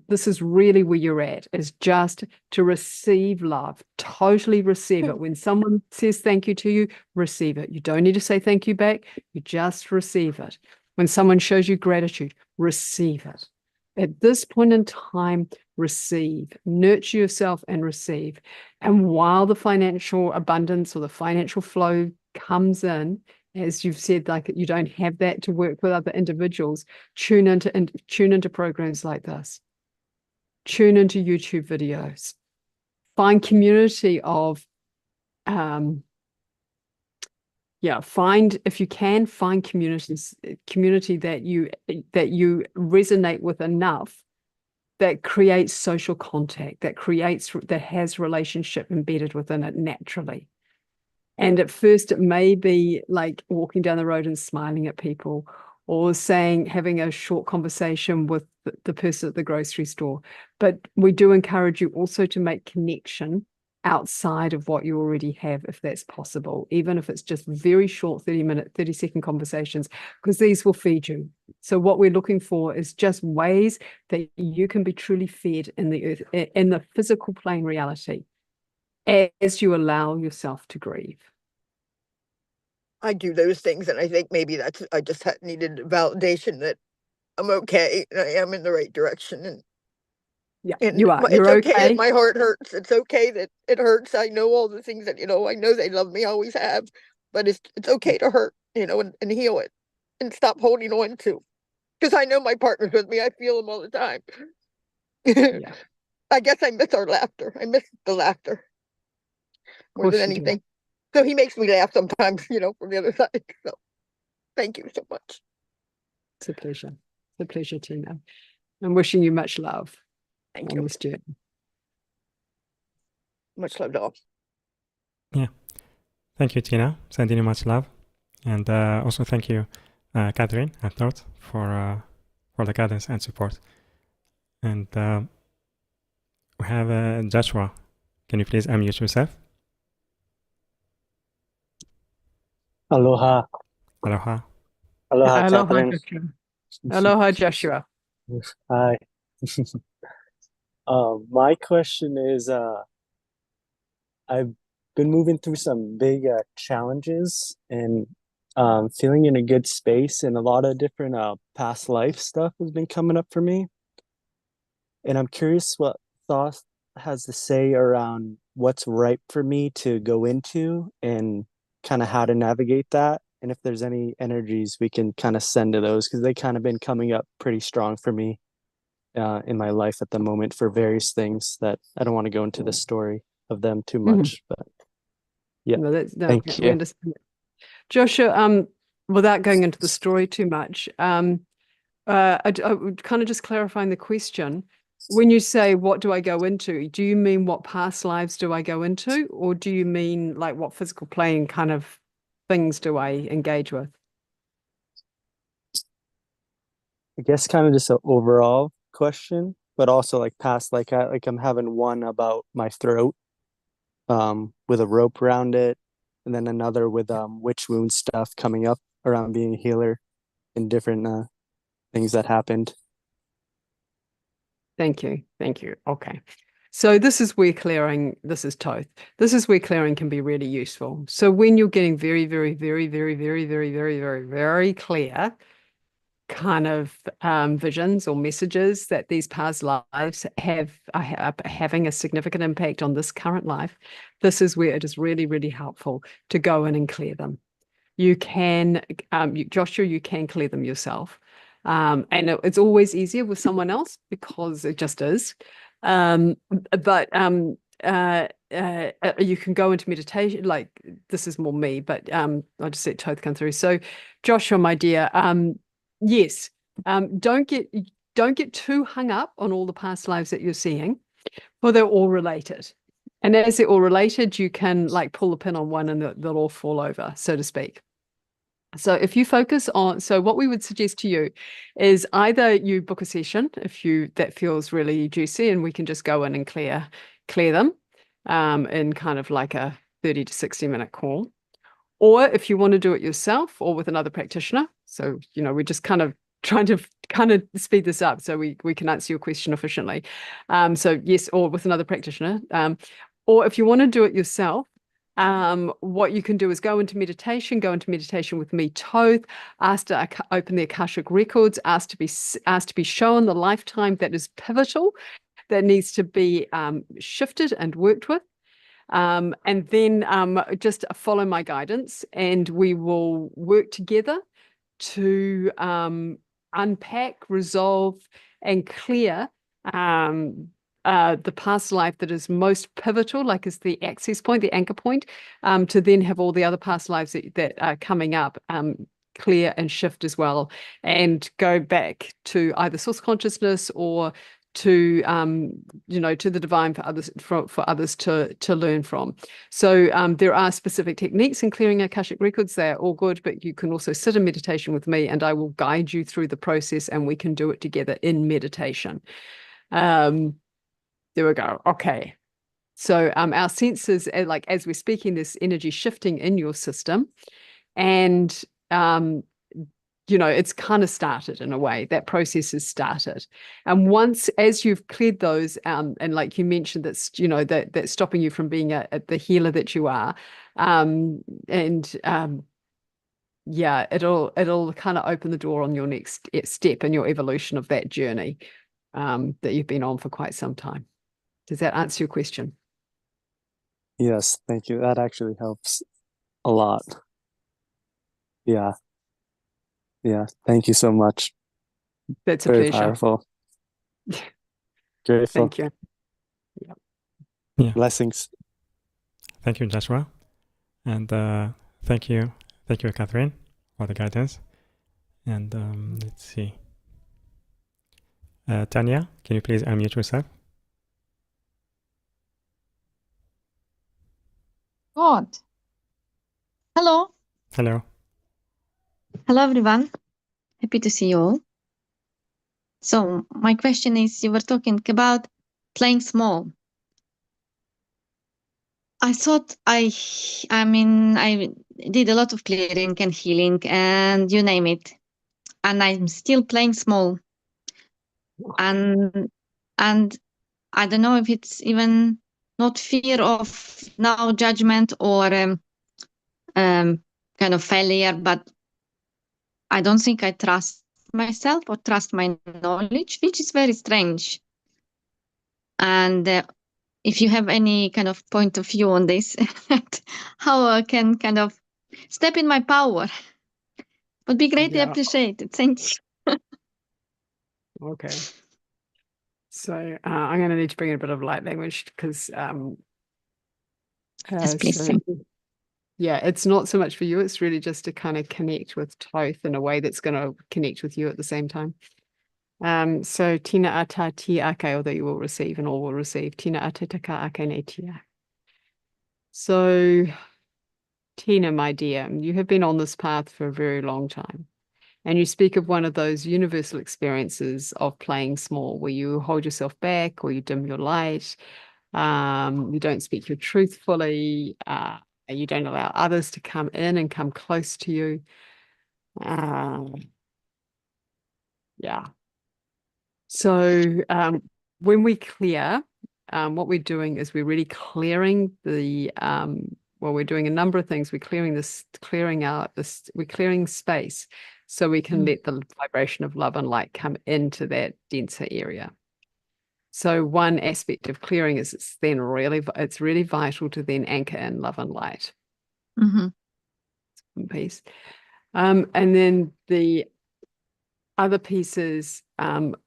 this is really where you're at, is just to receive love, totally receive it. When someone says thank you to you, receive it. You don't need to say thank you back. You just receive it. When someone shows you gratitude, receive it. At this point in time, receive, nurture yourself and receive. And while the financial abundance or the financial flow comes in, as you've said, like you don't have that to work with other individuals, tune into programs like this. Tune into YouTube videos. Find community of, find, if you can, find community that you resonate with enough, that creates social contact, that has relationship embedded within it naturally. And at first, it may be like walking down the road and smiling at people, or having a short conversation with the person at the grocery store. But we do encourage you also to make connection outside of what you already have, if that's possible, even if it's just very short 30-minute, 30-second conversations, because these will feed you. So what we're looking for is just ways that you can be truly fed in the earth, in the physical plane reality, as you allow yourself to grieve. I do those things, and I think maybe I just needed validation that I'm okay and I am in the right direction. And you are. It's okay okay that my heart hurts. It's okay that it hurts. I know all the things that, I know they love me, always have, but it's okay to hurt, and heal it and stop holding on to. Because I know my partner's with me. I feel them all the time. Yeah. I guess I miss our laughter. I miss the laughter more than anything. So he makes me laugh sometimes, from the other side. So thank you so much. It's a pleasure. It's a pleasure, Tina. I'm wishing you much love Thank on you. this journey. Much love to all. Yeah. Thank you, Tina. Sending you much love. And also thank you, Catherine and Thoth, for the guidance and support. And we have Joshua. Can you please unmute yourself? Aloha. Aloha. Aloha, Aloha, Catherine. Joshua. Aloha, Joshua. Hi. My question is, I've been moving through some big challenges and feeling in a good space, and a lot of different past life stuff has been coming up for me. And I'm curious what Thoth has to say around what's right for me to go into and kind of how to navigate that. And if there's any energies we can kind of send to those, because they kind of been coming up pretty strong for me in my life at the moment for various things that I don't want to go into the story of them too much, but yeah. No, thank you. Understand. Joshua, without going into the story too much, I would kind of just clarifying the question. When you say, what do I go into? Do you mean what past lives do I go into? Or do you mean like what physical plane kind of things do I engage with? I guess kind of just an overall question, but also like past, like I'm having one about my throat with a rope around it, and then another with witch wound stuff coming up around being a healer and different things that happened. Thank you. Okay. So this is where clearing, this is Thoth. This is where clearing can be really useful. So when you're getting very, very, very, very, very, very, very, very, very clear kind of visions or messages that these past lives are having a significant impact on this current life, this is where it is really, really helpful to go in and clear them. You can, Joshua, you can clear them yourself. And it's always easier with someone else because it just is. But you can go into meditation, like this is more me, but I'll just let Thoth come through. So Joshua, my dear, yes, don't get too hung up on all the past lives that you're seeing, for they're all related. And as they're all related, you can like pull the pin on one and they'll all fall over, so to speak. So if you focus on, so what we would suggest to you is either you book a session if that feels really juicy, and we can just go in and clear them in kind of like a 30 to 60-minute call. Or if you want to do it yourself or with another practitioner. So, we're just kind of trying to speed this up so we can answer your question efficiently. So yes, or with another practitioner. Or if you want to do it yourself, what you can do is go into meditation with me, Thoth, ask to open the Akashic records, ask to be shown the lifetime that is pivotal, that needs to be shifted and worked with. And then just follow my guidance and we will work together to unpack, resolve, and clear the past life that is most pivotal, like is the access point, the anchor point, to then have all the other past lives that are coming up clear and shift as well, and go back to either source consciousness or to to the divine for others to learn from. So there are specific techniques in clearing Akashic records. They are all good, but you can also sit in meditation with me and I will guide you through the process and we can do it together in meditation. There we go. Okay. So our senses, like as we're speaking, there's energy shifting in your system, and it's kind of started in a way. That process has started, and as you've cleared those, and like you mentioned, that's that's stopping you from being the healer that you are, yeah, it'll kind of open the door on your next step in your evolution of that journey that you've been on for quite some time. Does that answer your question? Yes, thank you. That actually helps a lot. Yeah. Thank you so much. That's a Very pleasure. powerful. Grateful. Thank you. Yeah. Blessings. Thank you, Joshua. And thank you, Catherine, for the guidance. And let's see. Tanya, can you please unmute yourself? God. Hello. Hello. Hello, everyone. Happy to see you all. So my question is, you were talking about playing small. I thought I did a lot of clearing and healing and you name it. And I'm still playing small. And I don't know if it's even not fear of now judgment or kind of failure, but I don't think I trust myself or trust my knowledge, which is very strange. And if you have any kind of point of view on this, how I can kind of step in my power, would be greatly appreciated. Thank you. Okay. So I'm going to need to bring in a bit of light language because Yes, please. yeah, it's not so much for you. It's really just to kind of connect with Thoth in a way that's going to connect with you at the same time. So tina ata ti ake, although you will receive and all will receive. Tina ata taka ake ne tia. So Tina, my dear, you have been on this path for a very long time. And you speak of one of those universal experiences of playing small, where you hold yourself back or you dim your light, you don't speak your truth fully, you don't allow others to come in and come close to you. Yeah. So when we clear what we're doing is we're really clearing the well, we're doing a number of things. We're clearing we're clearing space so we can let the vibration of love and light come into that denser area. So one aspect of clearing is it's really vital to then anchor in love and light. One piece. And then the other pieces,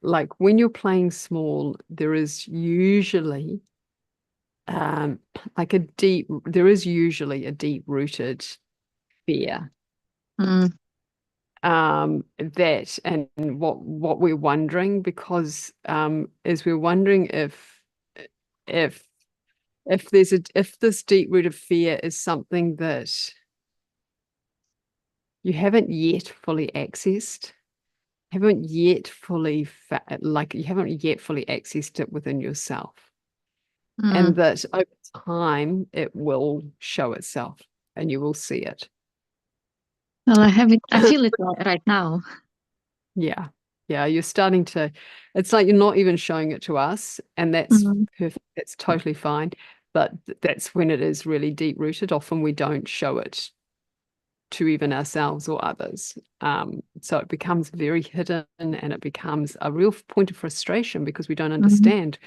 like when you're playing small, there is usually usually a deep-rooted fear. That and what we're wondering, because is we're wondering if this deep-rooted fear is something that you haven't yet fully accessed, you haven't yet fully accessed it within yourself. And that over time it will show itself and you will see it. Well, I feel it right now. Yeah. You're starting to, it's like you're not even showing it to us, and that's perfect. That's totally fine. But that's when it is really deep rooted. Often we don't show it to even ourselves or others. So it becomes very hidden, and it becomes a real point of frustration because we don't understand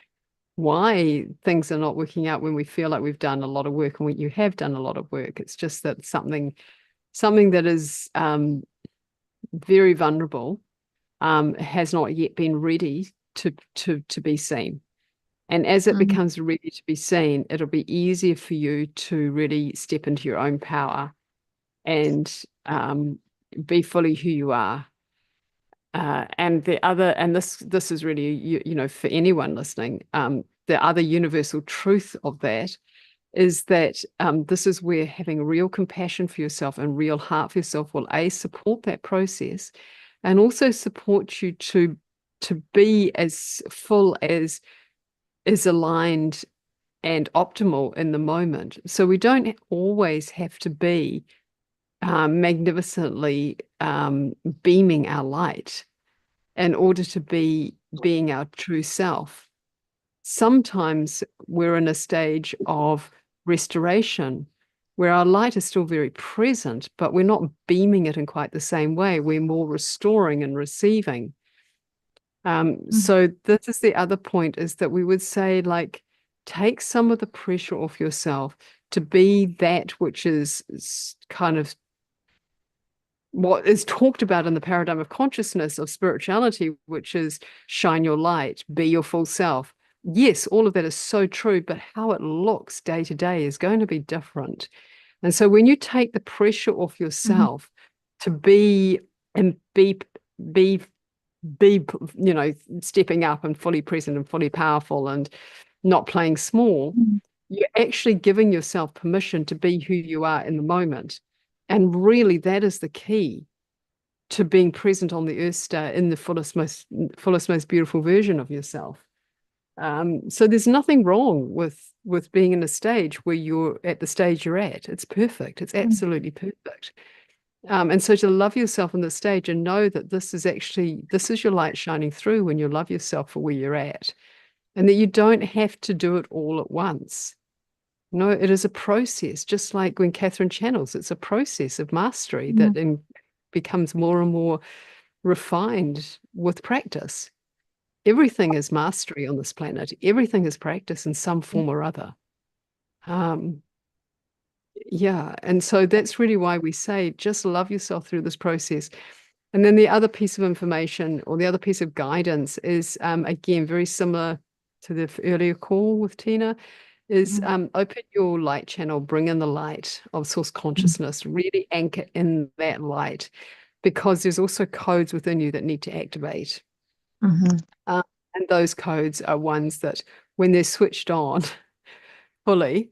why things are not working out when we feel like we've done a lot of work, and when you have done a lot of work. It's just that something that is very vulnerable has not yet been ready to be seen. And as it becomes ready to be seen, it'll be easier for you to really step into your own power and be fully who you are. And this is really, you know, for anyone listening, the other universal truth of that is that this is where having real compassion for yourself and real heart for yourself will support that process, and also support you to be as full as is aligned and optimal in the moment. So we don't always have to be magnificently beaming our light in order to be being our true self. Sometimes we're in a stage of restoration where our light is still very present, but we're not beaming it in quite the same way. We're more restoring and receiving. So this is the other point, is that we would say, like, take some of the pressure off yourself to be that which is kind of what is talked about in the paradigm of consciousness of spirituality, which is shine your light, be your full self. Yes, all of that is so true, but how it looks day to day is going to be different. And so when you take the pressure off yourself to be and be, you know, stepping up and fully present and fully powerful and not playing small, you're actually giving yourself permission to be who you are in the moment. And really, that is the key to being present on the earth star in the fullest, most beautiful version of yourself. So there's nothing wrong with being in a stage where you're at the stage you're at. It's perfect. It's absolutely perfect. And so to love yourself on the stage and know that this is your light shining through when you love yourself for where you're at, and that you don't have to do it all at once. No, it is a process, just like when Catherine channels, it's a process of mastery that becomes more and more refined with practice. Everything is mastery on this planet. Everything is practice in some form or other. Yeah, and so that's really why we say just love yourself through this process. And then the other piece of information, or the other piece of guidance, is again very similar to the earlier call with Tina, is open your light channel, bring in the light of source consciousness, really anchor in that light, because there's also codes within you that need to activate. And those codes are ones that when they're switched on fully,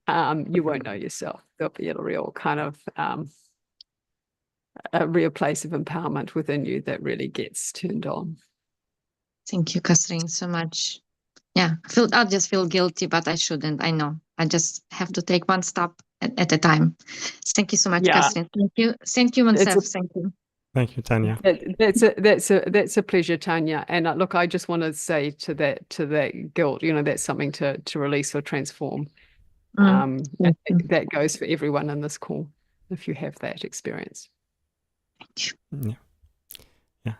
you won't know yourself. There'll be a real kind of a real place of empowerment within you that really gets turned on. Thank you, Catherine, so much. Yeah, I just feel guilty, but I shouldn't. I know. I just have to take one step at a time. Thank you so much, Catherine. Thank you. Thank you, myself. Thank you. Thank you, Tanya. That's a pleasure, Tanya. And look, I just want to say to that guilt, that's something to release or transform. That goes for everyone in this call if you have that experience. Yeah.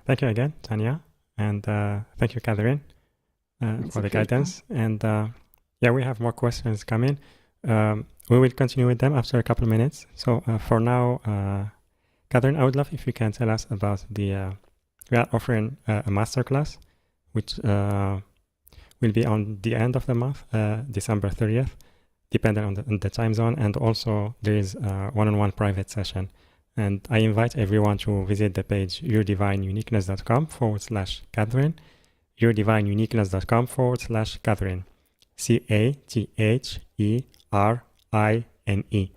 Thank you again, Tanya, and thank you, Catherine, for the guidance. And we have more questions coming. We will continue with them after a couple of minutes. So for now, Catherine, I would love if you can tell us about we are offering a masterclass, which will be on the end of the month, December 30th, depending on the time zone. And also there is a one-on-one private session. And I invite everyone to visit the page yourdivineuniqueness.com/Catherine, yourdivineuniqueness.com/Catherine, CATHERINE.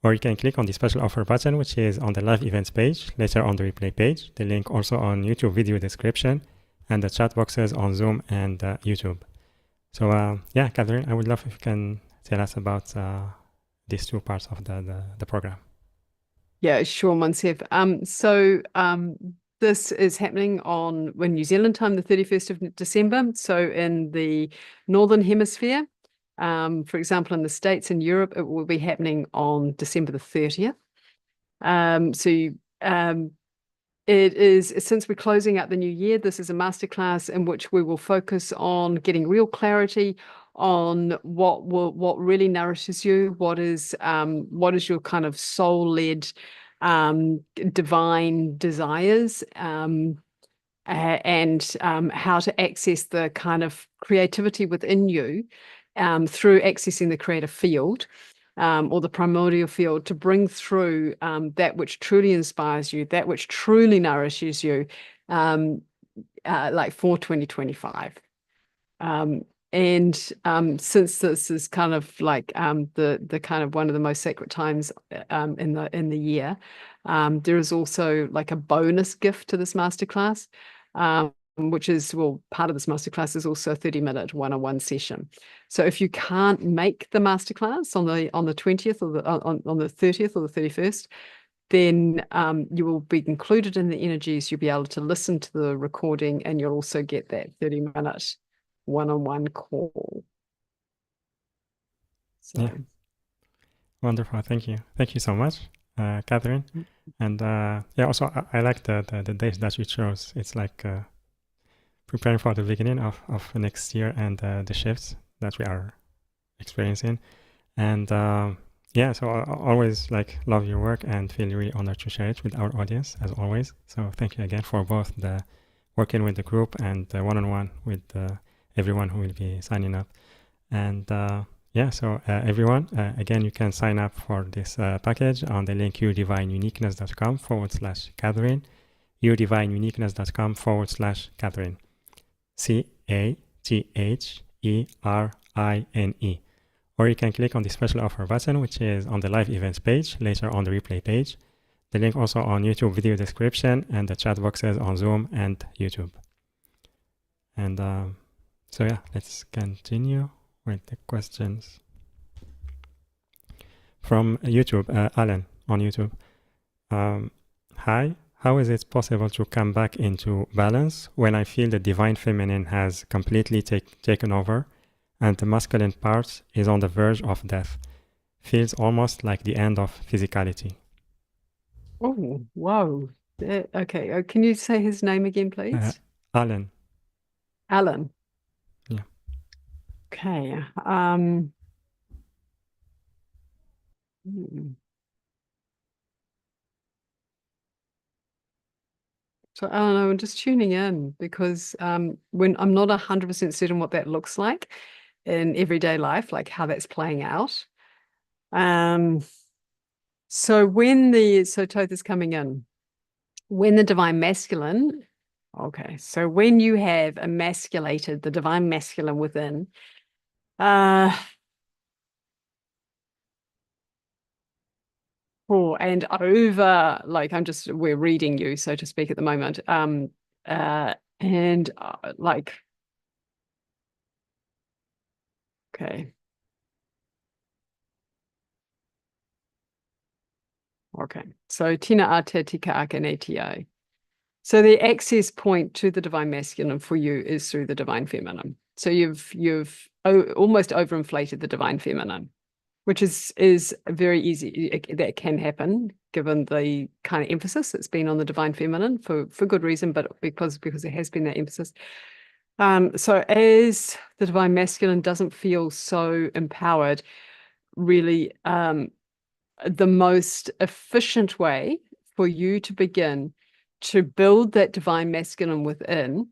Or you can click on the special offer button, which is on the live events page, later on the replay page, the link also on YouTube video description, and the chat boxes on Zoom and YouTube. So Catherine, I would love if you can tell us about these two parts of the program. Yeah, sure, Monsif. This is happening on New Zealand time, the 31st of December. So in the Northern Hemisphere, for example, in the States and Europe, it will be happening on December the 30th. It is, since we're closing out the new year, this is a masterclass in which we will focus on getting real clarity on what really nourishes you, what is your kind of soul-led divine desires, and how to access the kind of creativity within you through accessing the creative field or the primordial field to bring through that which truly inspires you, that which truly nourishes you, like for 2025. Since this is kind of like the kind of one of the most sacred times in the year, there is also like a bonus gift to this masterclass, which is, part of this masterclass is also a 30-minute one-on-one session. So if you can't make the masterclass on the 20th or on the 30th or the 31st, then you will be included in the energies. You'll be able to listen to the recording, and you'll also get that 30-minute one-on-one call. So. Yeah. Wonderful. Thank you so much, Catherine. And also I like the dates that you chose. It's like preparing for the beginning of next year and the shifts that we are experiencing. And so I always love your work and feel really honored to share it with our audience as always. So thank you again for both the working with the group and the one-on-one with everyone who will be signing up. And so everyone, again, you can sign up for this package on the link yourdivineuniqueness.com/Catherine, yourdivineuniqueness.com/Catherine, CATHERINE. Or you can click on the special offer button, which is on the live events page, later on the replay page. The link also on YouTube video description and the chat boxes on Zoom and YouTube. And let's continue with the questions. From YouTube, Alan on YouTube. Hi, how is it possible to come back into balance when I feel the divine feminine has completely taken over and the masculine part is on the verge of death? Feels almost like the end of physicality. Oh, wow. Okay. Can you say his name again, please? Alan. Alan. Yeah. Okay. So Alan, I'm just tuning in because when I'm not 100% certain what that looks like in everyday life, like how that's playing out. So Thoth is coming in, when the divine masculine, so when you have emasculated the divine masculine within, and over, we're reading you, so to speak, at the moment. Okay. Okay, so Tina Ate Tika Ake Netia. So the access point to the divine masculine for you is through the divine feminine. So you've almost overinflated the divine feminine, which is very easy. That can happen given the kind of emphasis that's been on the divine feminine for good reason, but because there has been that emphasis. So as the divine masculine doesn't feel so empowered, really, the most efficient way for you to begin to build that divine masculine within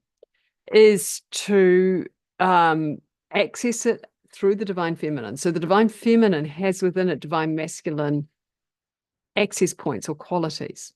is to access it through the divine feminine. So the divine feminine has within it divine masculine access points or qualities.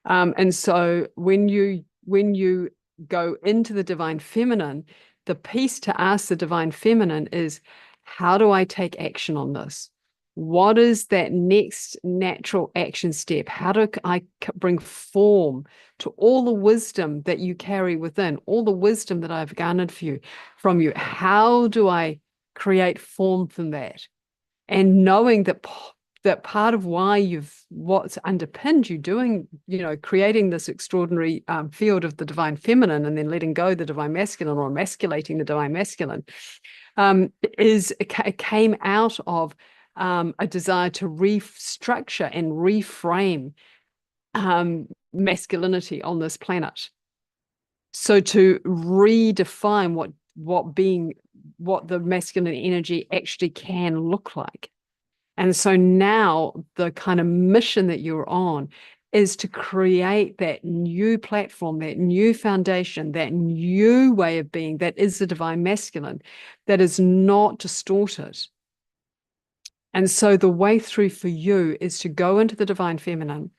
And so when you go into the divine feminine, the piece to ask the divine feminine is, how do I take action on this? What is that next natural action step? How do I bring form to all the wisdom that you carry within, all the wisdom that I've garnered from you? How do I create form from that? And knowing that part of what's underpinned you doing, creating this extraordinary field of the divine feminine and then letting go the divine masculine or emasculating the divine masculine came out of a desire to restructure and reframe masculinity on this planet. So to redefine what the masculine energy actually can look like. And so now the kind of mission that you're on is to create that new platform, that new foundation, that new way of being that is the divine masculine, that is not distorted. And so the way through for you is to go into the divine feminine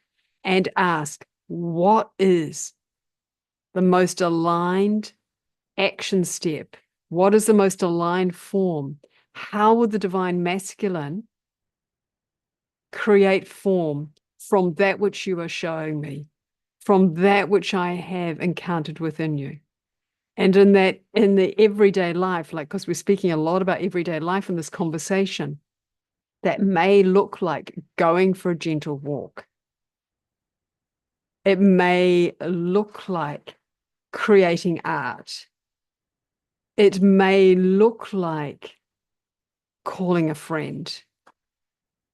and ask, what is the most aligned action step? What is the most aligned form? How would the divine masculine create form from that which you are showing me, from that which I have encountered within you? And in the everyday life, like, because we're speaking a lot about everyday life in this conversation, that may look like going for a gentle walk. It may look like creating art. It may look like calling a friend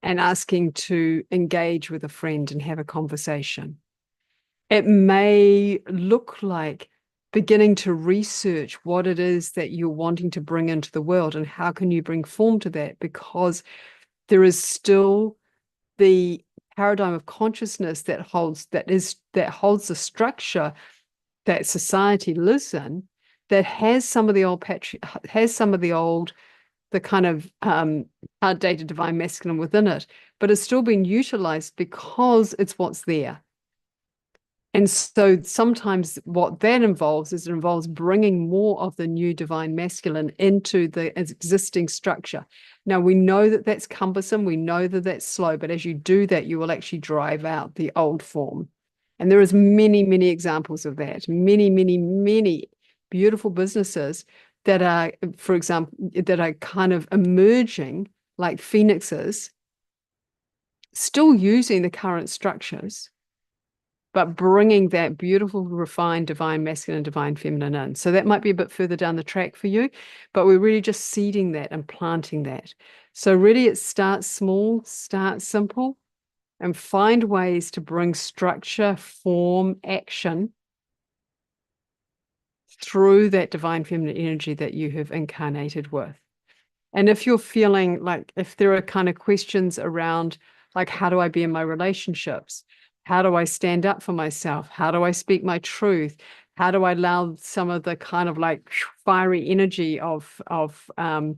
and asking to engage with a friend and have a conversation. It may look like beginning to research what it is that you're wanting to bring into the world and how can you bring form to that, because there is still the paradigm of consciousness that holds the structure that society lives in, that has some of the old the kind of outdated divine masculine within it, but it's still being utilized because it's what's there. And so sometimes what that involves is it involves bringing more of the new divine masculine into the existing structure. Now, we know that that's cumbersome. We know that that's slow, but as you do that, you will actually drive out the old form. And there is many, many examples of that. Many, many, many beautiful businesses that are, for example, that are kind of emerging like phoenixes, still using the current structures, but bringing that beautiful, refined divine masculine, divine feminine in. So that might be a bit further down the track for you, but we're really just seeding that and planting that. So really it starts small, start simple, and find ways to bring structure, form, action through that divine feminine energy that you have incarnated with. And if you're feeling like, if there are kind of questions around, like, how do I be in my relationships? How do I stand up for myself? How do I speak my truth? How do I allow some of the kind of like fiery energy of kind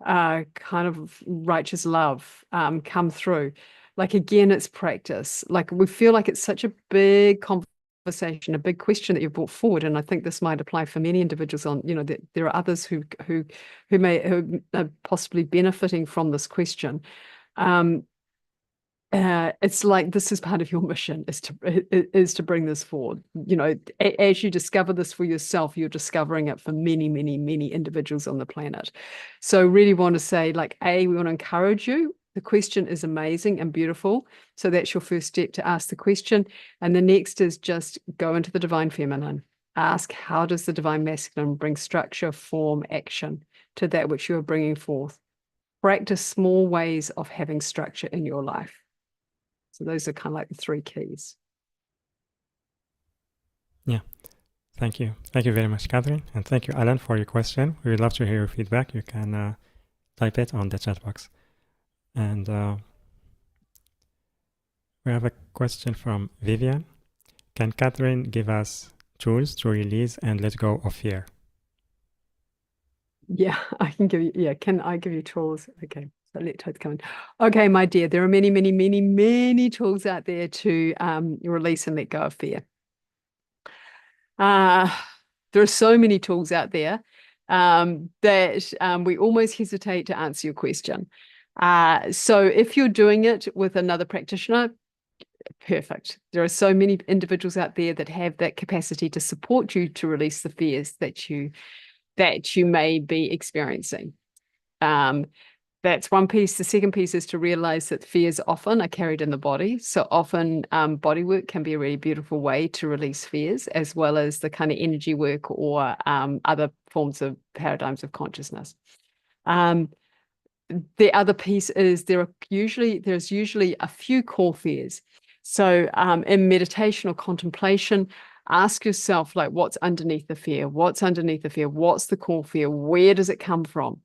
of righteous love come through? Like, again, it's practice. Like, we feel like it's such a big conversation, a big question that you've brought forward. And I think this might apply for many individuals on, that there are others who are possibly benefiting from this question. It's like, this is part of your mission, is to bring this forward. As you discover this for yourself, you're discovering it for many, many, many individuals on the planet. So really want to say, like, we want to encourage you The question is amazing and beautiful. So that's your first step, to ask the question. And the next is just go into the divine feminine. Ask, how does the divine masculine bring structure, form, action to that which you are bringing forth? Practice small ways of having structure in your life. So those are kind of like the 3 keys. Yeah. Thank you. Thank you very much, Catherine. And thank you, Alan, for your question. We would love to hear your feedback. You can type it on the chat box. And we have a question from Vivian. Can Catherine give us tools to release and let go of fear? Yeah, I can give you, yeah, can I give you tools? Okay, so let Thoth come in. Okay, my dear, there are many, many, many, many tools out there to release and let go of fear. There are so many tools out there that we almost hesitate to answer your question. So if you're doing it with another practitioner, perfect. There are so many individuals out there that have that capacity to support you to release the fears that you may be experiencing. That's one piece. The second piece is to realize that fears often are carried in the body. So often body work can be a really beautiful way to release fears, as well as the kind of energy work or other forms of paradigms of consciousness. The other piece is there's usually a few core fears. So in meditation or contemplation, ask yourself, like, what's underneath the fear? What's underneath the fear? What's the core fear? Where does it come from?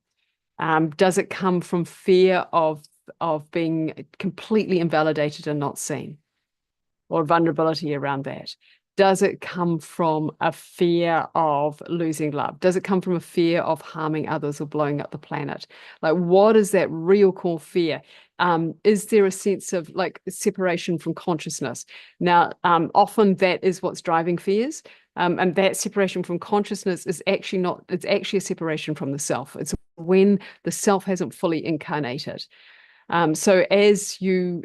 Does it come from fear of being completely invalidated and not seen, or vulnerability around that? Does it come from a fear of losing love? Does it come from a fear of harming others or blowing up the planet? Like, what is that real core fear? Is there a sense of like separation from consciousness? Now, often that is what's driving fears. And that separation from consciousness is actually not, it's actually a separation from the self. It's when the self hasn't fully incarnated. So as you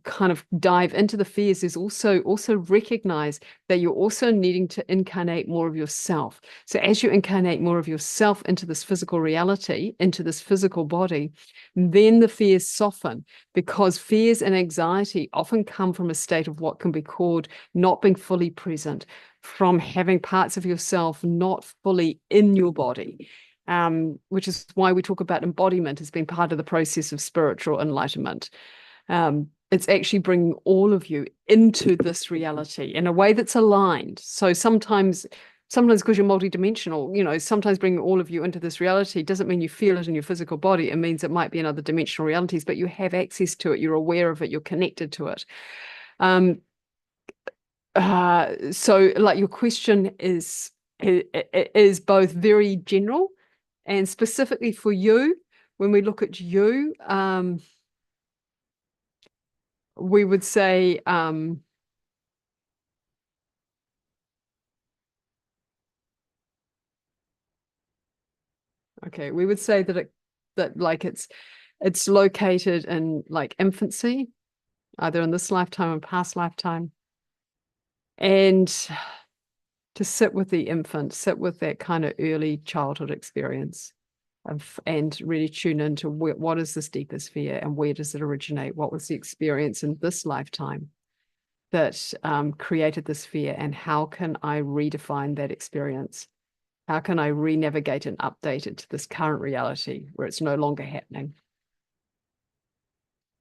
kind of dive into the fears, there's also recognize that you're also needing to incarnate more of yourself. So as you incarnate more of yourself into this physical reality, into this physical body, then the fears soften, because fears and anxiety often come from a state of what can be called not being fully present, from having parts of yourself not fully in your body. Which is why we talk about embodiment as being part of the process of spiritual enlightenment. It's actually bringing all of you into this reality in a way that's aligned. So sometimes because you're multidimensional, sometimes bringing all of you into this reality doesn't mean you feel it in your physical body. It means it might be in other dimensional realities, but you have access to it. You're aware of it. You're connected to it. So like your question is both very general and specifically for you. When we look at you, we would say, okay, we would say that like it's located in like infancy, either in this lifetime or past lifetime, and to sit with the infant, sit with that kind of early childhood experience and really tune into what is this deepest fear and where does it originate? What was the experience in this lifetime that created this fear, and how can I redefine that experience? How can I re-navigate and update it to this current reality where it's no longer happening?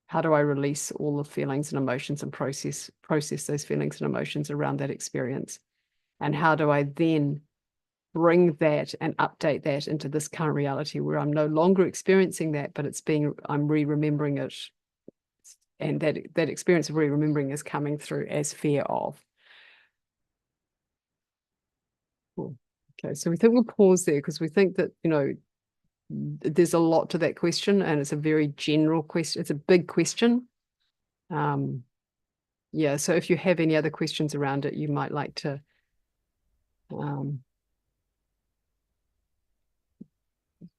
How do I release all the feelings and emotions and process those feelings and emotions around that experience? And how do I then bring that and update that into this current reality where I'm no longer experiencing that, but I'm re-remembering it. And that experience of re-remembering is coming through as fear of. Cool. Okay, so we think we'll pause there because we think that, there's a lot to that question, and it's a very general question. It's a big question. Yeah, so if you have any other questions around it, you might like to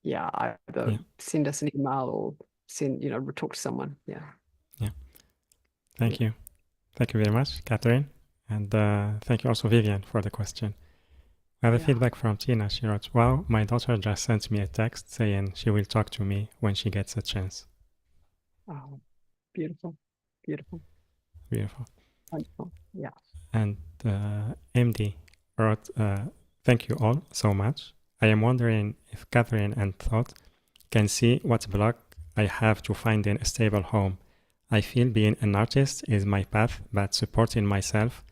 either send us an email or talk to someone. Yeah. Thank you very much, Catherine, and thank you also, Vivian, for the question. We have a feedback from Tina. She wrote, "Wow, my daughter just sent me a text saying she will talk to me when she gets a chance." Oh, beautiful, beautiful, Beautiful. wonderful. Yeah. And MD wrote, thank you all so much. I am wondering if Catherine and Thoth can see what block I have to finding a stable home. I feel being an artist is my path, but supporting myself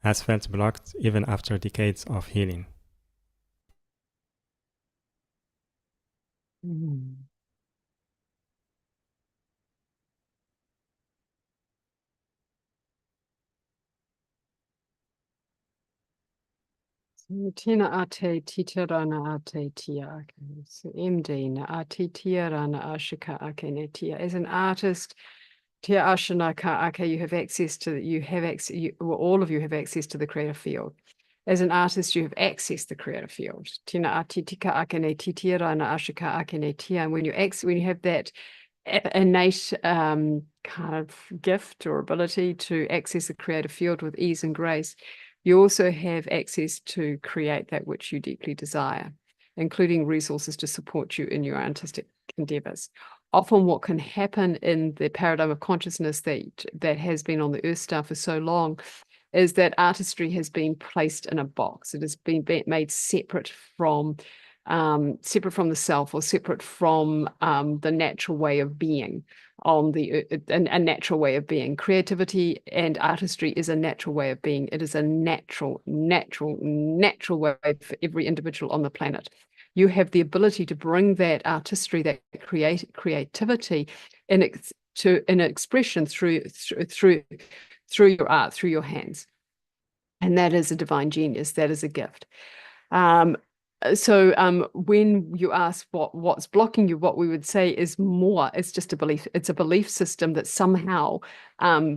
has felt blocked even after decades of healing. Tina ate titirana ate tia. So MD na ate tiarana ashika ake tia. As an artist, tia ashana ka ake, you have access to, all of you have access to the creative field. As an artist, you have access to the creative field. Tina ate tika ake titirana ashika ake tia. And when you have that innate kind of gift or ability to access the creative field with ease and grace, you also have access to create that which you deeply desire, including resources to support you in your artistic endeavors. Often what can happen in the paradigm of consciousness that has been on the earth star for so long is that artistry has been placed in a box. It has been made separate from the self, or separate from the natural way of being on the a natural way of being. Creativity and artistry is a natural way of being. It is a natural way for every individual on the planet. You have the ability to bring that artistry, that creativity in expression through your art, through your hands. And that is a divine genius. That is a gift. So when you ask what's blocking you, what we would say is more. It's just a belief. It's a belief system that somehow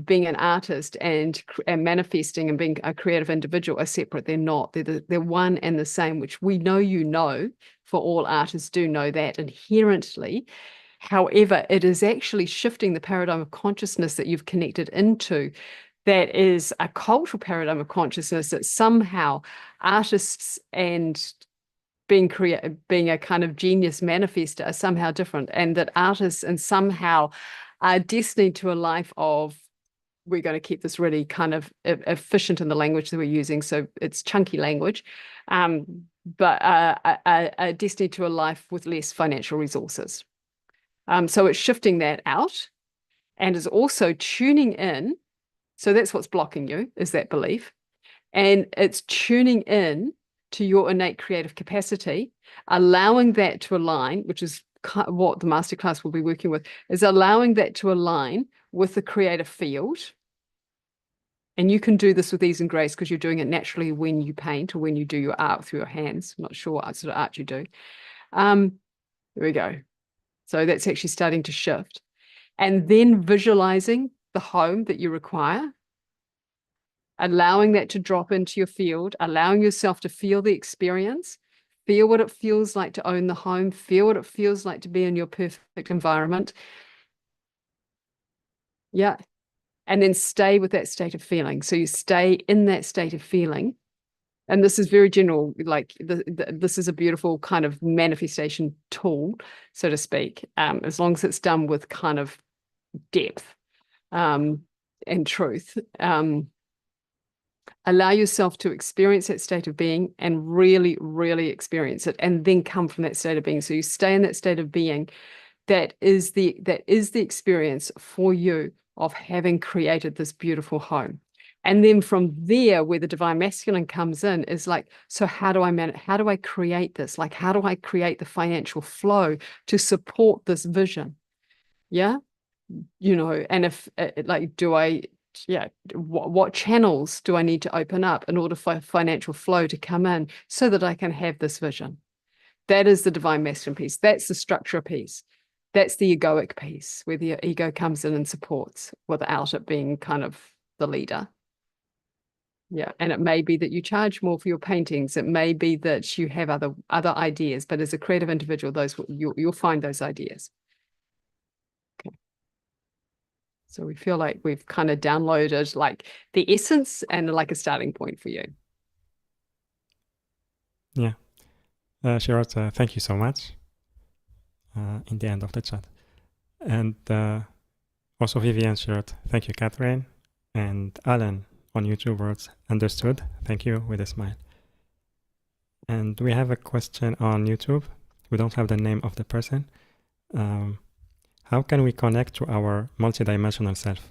being an artist and manifesting and being a creative individual are separate. They're not. They're one and the same, which we know, for all artists do know that inherently. However, it is actually shifting the paradigm of consciousness that you've connected into. That is a cultural paradigm of consciousness that somehow artists and being a kind of genius manifester are somehow different, and that artists and somehow are destined to a life of, we're going to keep this really kind of efficient in the language that we're using, so it's chunky language, but are destined to a life with less financial resources. So it's shifting that out, and is also tuning in. So that's what's blocking you, is that belief. And it's tuning in to your innate creative capacity, allowing that to align, which is what the masterclass will be working with, is allowing that to align with the creative field. And you can do this with ease and grace because you're doing it naturally when you paint or when you do your art through your hands. I'm not sure what sort of art you do. There we go. So that's actually starting to shift. And then visualizing the home that you require, allowing that to drop into your field, allowing yourself to feel the experience, feel what it feels like to own the home, feel what it feels like to be in your perfect environment. Yeah. And then stay with that state of feeling. So you stay in that state of feeling. And this is very general, like this is a beautiful kind of manifestation tool, so to speak, as long as it's done with kind of depth and truth. Allow yourself to experience that state of being and really, really experience it, and then come from that state of being. So you stay in that state of being. That is the experience for you of having created this beautiful home. And then from there, where the divine masculine comes in, is like, so how do I create this? Like, how do I create the financial flow to support this vision? Yeah. And if like, what channels do I need to open up in order for financial flow to come in so that I can have this vision? That is the divine masculine piece. That's the structure piece. That's the egoic piece, where the ego comes in and supports without it being kind of the leader. Yeah. And it may be that you charge more for your paintings. It may be that you have other ideas, but as a creative individual, you'll find those ideas. Okay. So we feel like we've kind of downloaded like the essence and like a starting point for you. Yeah. She wrote, thank you so much in the end of the chat. And Also, Vivian shared, thank you, Catherine. And Alan on YouTube wrote, understood, thank you, with a smile. And we have a question on YouTube. We don't have the name of the person. How can we connect to our multidimensional self?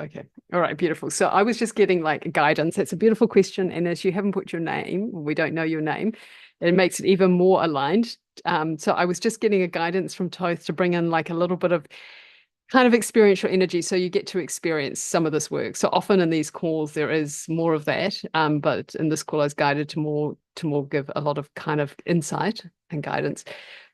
Okay. All right. Beautiful. So I was just getting like guidance. It's a beautiful question. And as you haven't put your name, we don't know your name, it makes it even more aligned. So I was just getting a guidance from Thoth to bring in like a little bit of kind of experiential energy, so you get to experience some of this work. So often in these calls there is more of that, but in this call I was guided to more give a lot of kind of insight and guidance.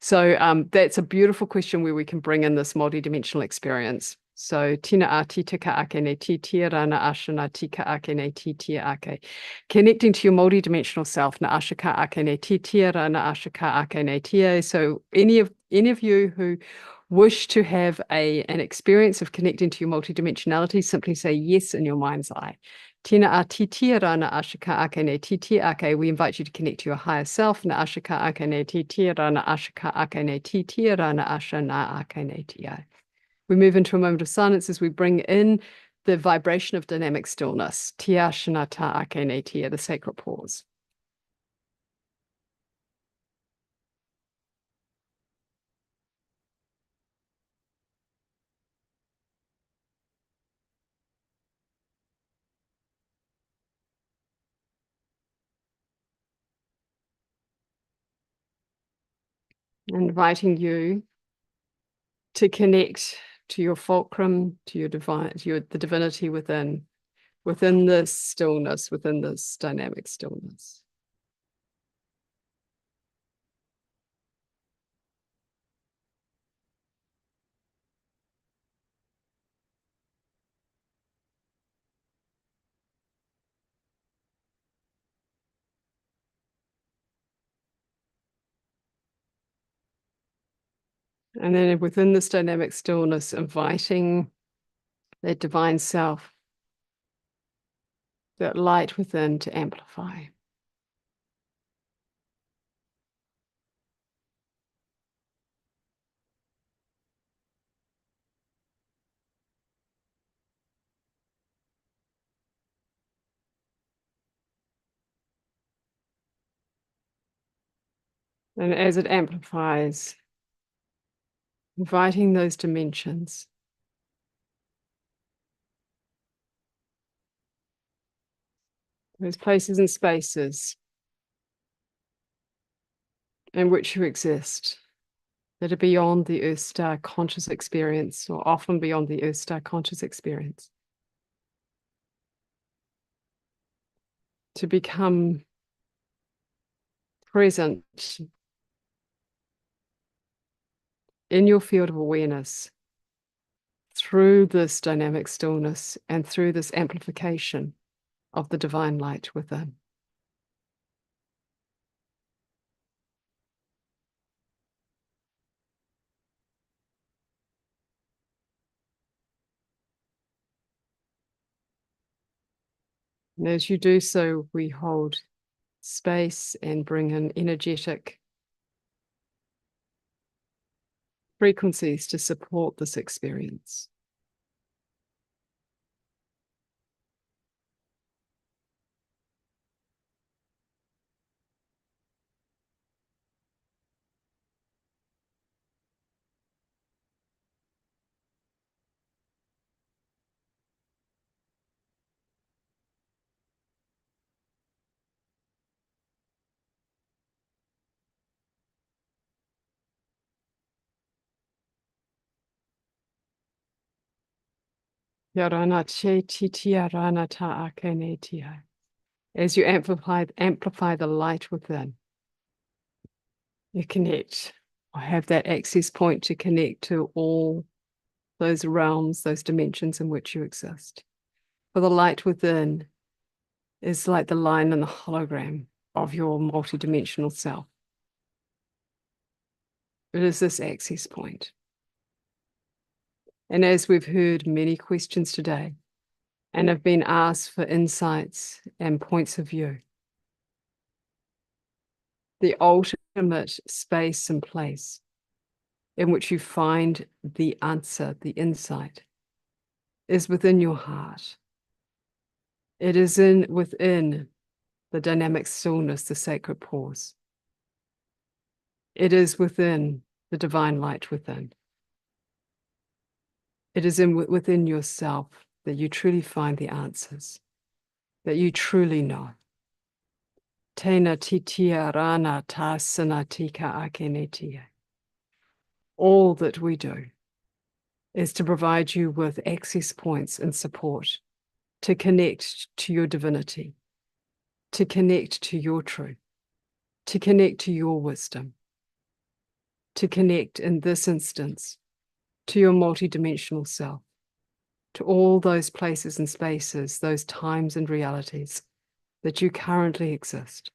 So that's a beautiful question where we can bring in this multidimensional experience. So tina a tita ka ake ne titia rana ashana tika ake ne titia ake. Connecting to your multidimensional self na ashaka ake ne titia rana ashaka ake ne tia. So any of you who wish to have an experience of connecting to your multidimensionality, simply say yes in your mind's eye. Tina a titia rana ashaka ake ne titia ake. We invite you to connect to your higher self. Na ashaka ake ne titia rana ashaka ake ne titia rana ashana ake ne tia. We move into a moment of silence as we bring in the vibration of dynamic stillness. Tia shanata ake ne tia, the sacred pause. Inviting you to connect to your fulcrum, to your divine, the divinity within this stillness, within this dynamic stillness. And then within this dynamic stillness, inviting that divine self, that light within to amplify. And as it amplifies, inviting those dimensions, those places and spaces in which you exist, that are beyond the Earth Star conscious experience, or often beyond the Earth Star conscious experience, to become present in your field of awareness through this dynamic stillness and through this amplification of the divine light within. And as you do so, we hold space and bring in energetic frequencies to support this experience. Yarana che titia rana ta akene tia. As you amplify the light within, you connect, or have that access point to connect to all those realms, those dimensions in which you exist. For the light within is like the line in the hologram of your multidimensional self. It is this access point. And as we've heard many questions today and have been asked for insights and points of view, the ultimate space and place in which you find the answer, the insight, is within your heart. It is within the dynamic stillness, the sacred pause. It is within the divine light within. It is within yourself that you truly find the answers, that you truly know. Tena titia rana tasana tika akenetia. All that we do is to provide you with access points and support to connect to your divinity, to connect to your truth, to connect to your wisdom, to connect in this instance to your multidimensional self, to all those places and spaces, those times and realities that you currently exist.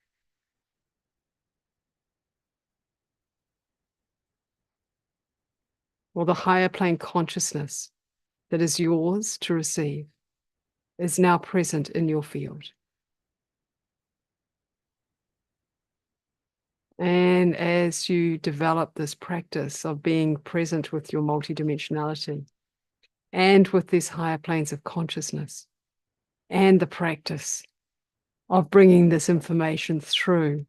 Or the higher plane consciousness that is yours to receive is now present in your field. And as you develop this practice of being present with your multidimensionality and with these higher planes of consciousness, and the practice of bringing this information through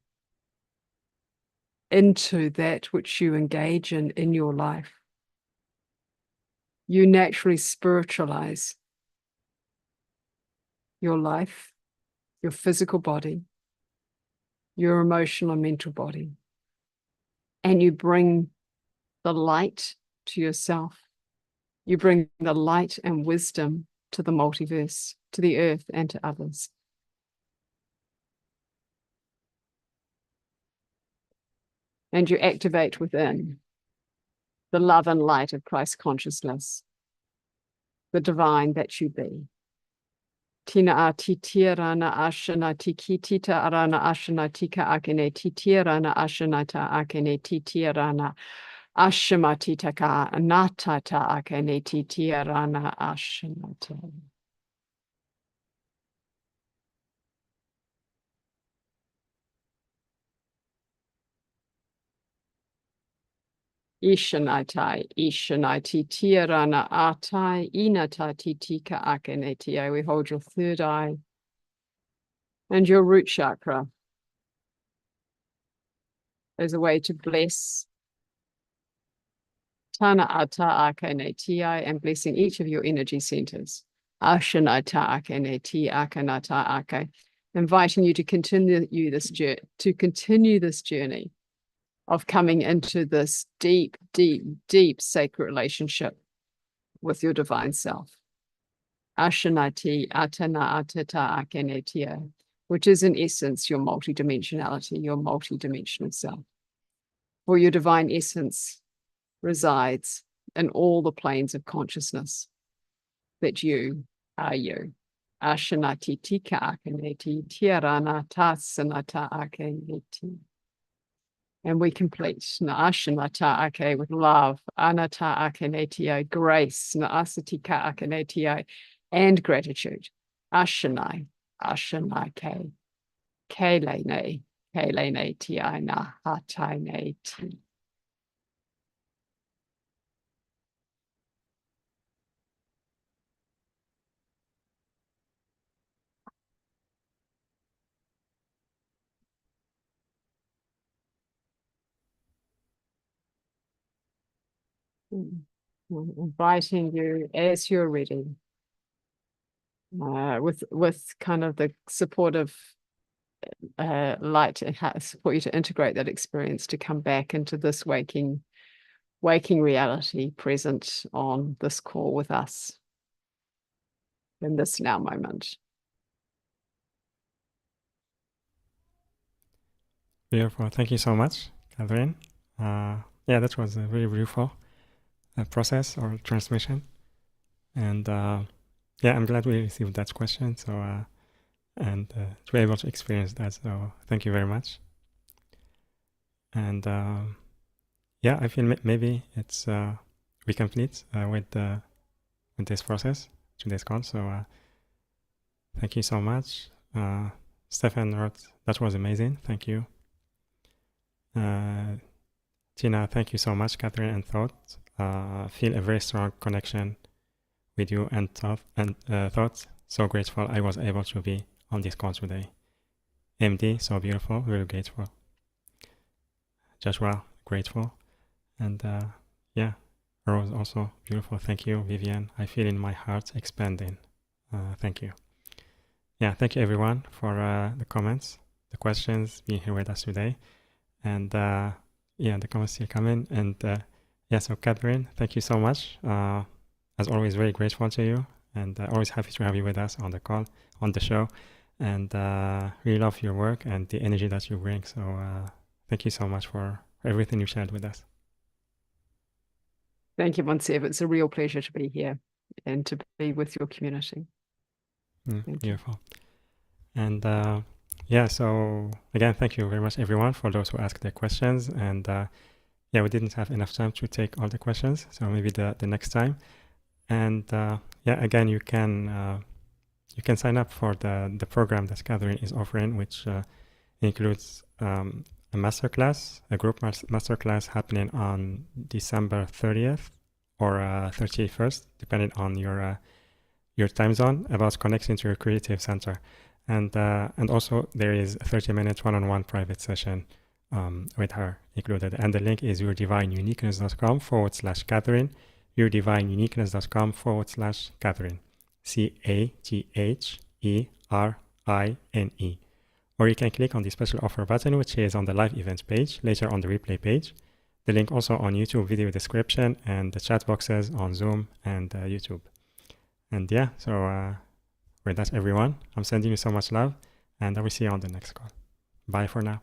into that which you engage in your life, you naturally spiritualize your life, your physical body, your emotional and mental body, and you bring the light to yourself. You bring the light and wisdom to the multiverse, to the earth, and to others. And you activate within the love and light of Christ consciousness, the divine that you be. Tina a titirana ashana tikitita arana ashana tika akene titirana ashana ta akene titirana ashamatita ka anatata akene titirana ashanata. Ishanatai, Ishanati, Tirana Atai, Inata Titika Akenetia. We hold your third eye and your root chakra as a way to bless Tana Ata Akenetia and blessing each of your energy centers. Ashanata Akeneti Akanata Ake, inviting you to continue this journey of coming into this deep, deep, deep sacred relationship with your divine self. Ashanati Atana Atata Akenetia, which is in essence your multidimensionality, your multidimensional self. For your divine essence resides in all the planes of consciousness that you are you. Ashanati Tika Akeneti Tirana Tasanata Akeneti. And we complete Naashanata Ake with love, Anata Akenetia, grace, Naasatika Akenetia, and gratitude. Ashanai, Ashanai Ke, Kelene, Kelene Tiana, Hataine Ti. Inviting you as you're ready, with kind of the supportive light to support you to integrate that experience, to come back into this waking reality present on this call with us in this now moment. Beautiful. Thank you so much, Catherine. Yeah, that was a very beautiful process or transmission. And yeah, I'm glad we received that question. So, and to be able to experience that. So thank you very much. And yeah, I feel maybe it's we complete with this process, today's call. So thank you so much. Stefan wrote, that was amazing. Thank you. Tina, thank you so much. Catherine and Thoth, feel a very strong connection with you and Thoth. So grateful I was able to be on this call today. MD, so beautiful, very grateful. Joshua, grateful. And yeah, Rose, also beautiful. Thank you, Vivian. I feel in my heart expanding. Thank you. Yeah, thank you everyone for the comments, the questions, being here with us today. And yeah, the comments still come in. And yeah, so Catherine, thank you so much. As always, very grateful to you, and always happy to have you with us on the call, on the show. And really love your work and the energy that you bring. So thank you so much for everything you shared with us. Thank you, Monsieur. It's a real pleasure to be here and to be with your community. Beautiful. And yeah, so again, thank you very much, everyone, for those who asked their questions. And yeah, we didn't have enough time to take all the questions, so maybe the next time. And yeah, again, you can sign up for the program that Catherine is offering, which includes a masterclass, a group masterclass happening on December 30th or 31st, depending on your time zone, about connecting to your creative center. And also there is a 30-minute one-on-one private session with her included. And the link is yourdivineuniqueness.com/Catherine, yourdivineuniqueness.com/Catherine, CATHERINE. Or you can click on the special offer button, which is on the live events page, later on the replay page. The link also on YouTube video description and the chat boxes on Zoom and YouTube. And yeah, so with that, everyone, I'm sending you so much love, and I will see you on the next call. Bye for now.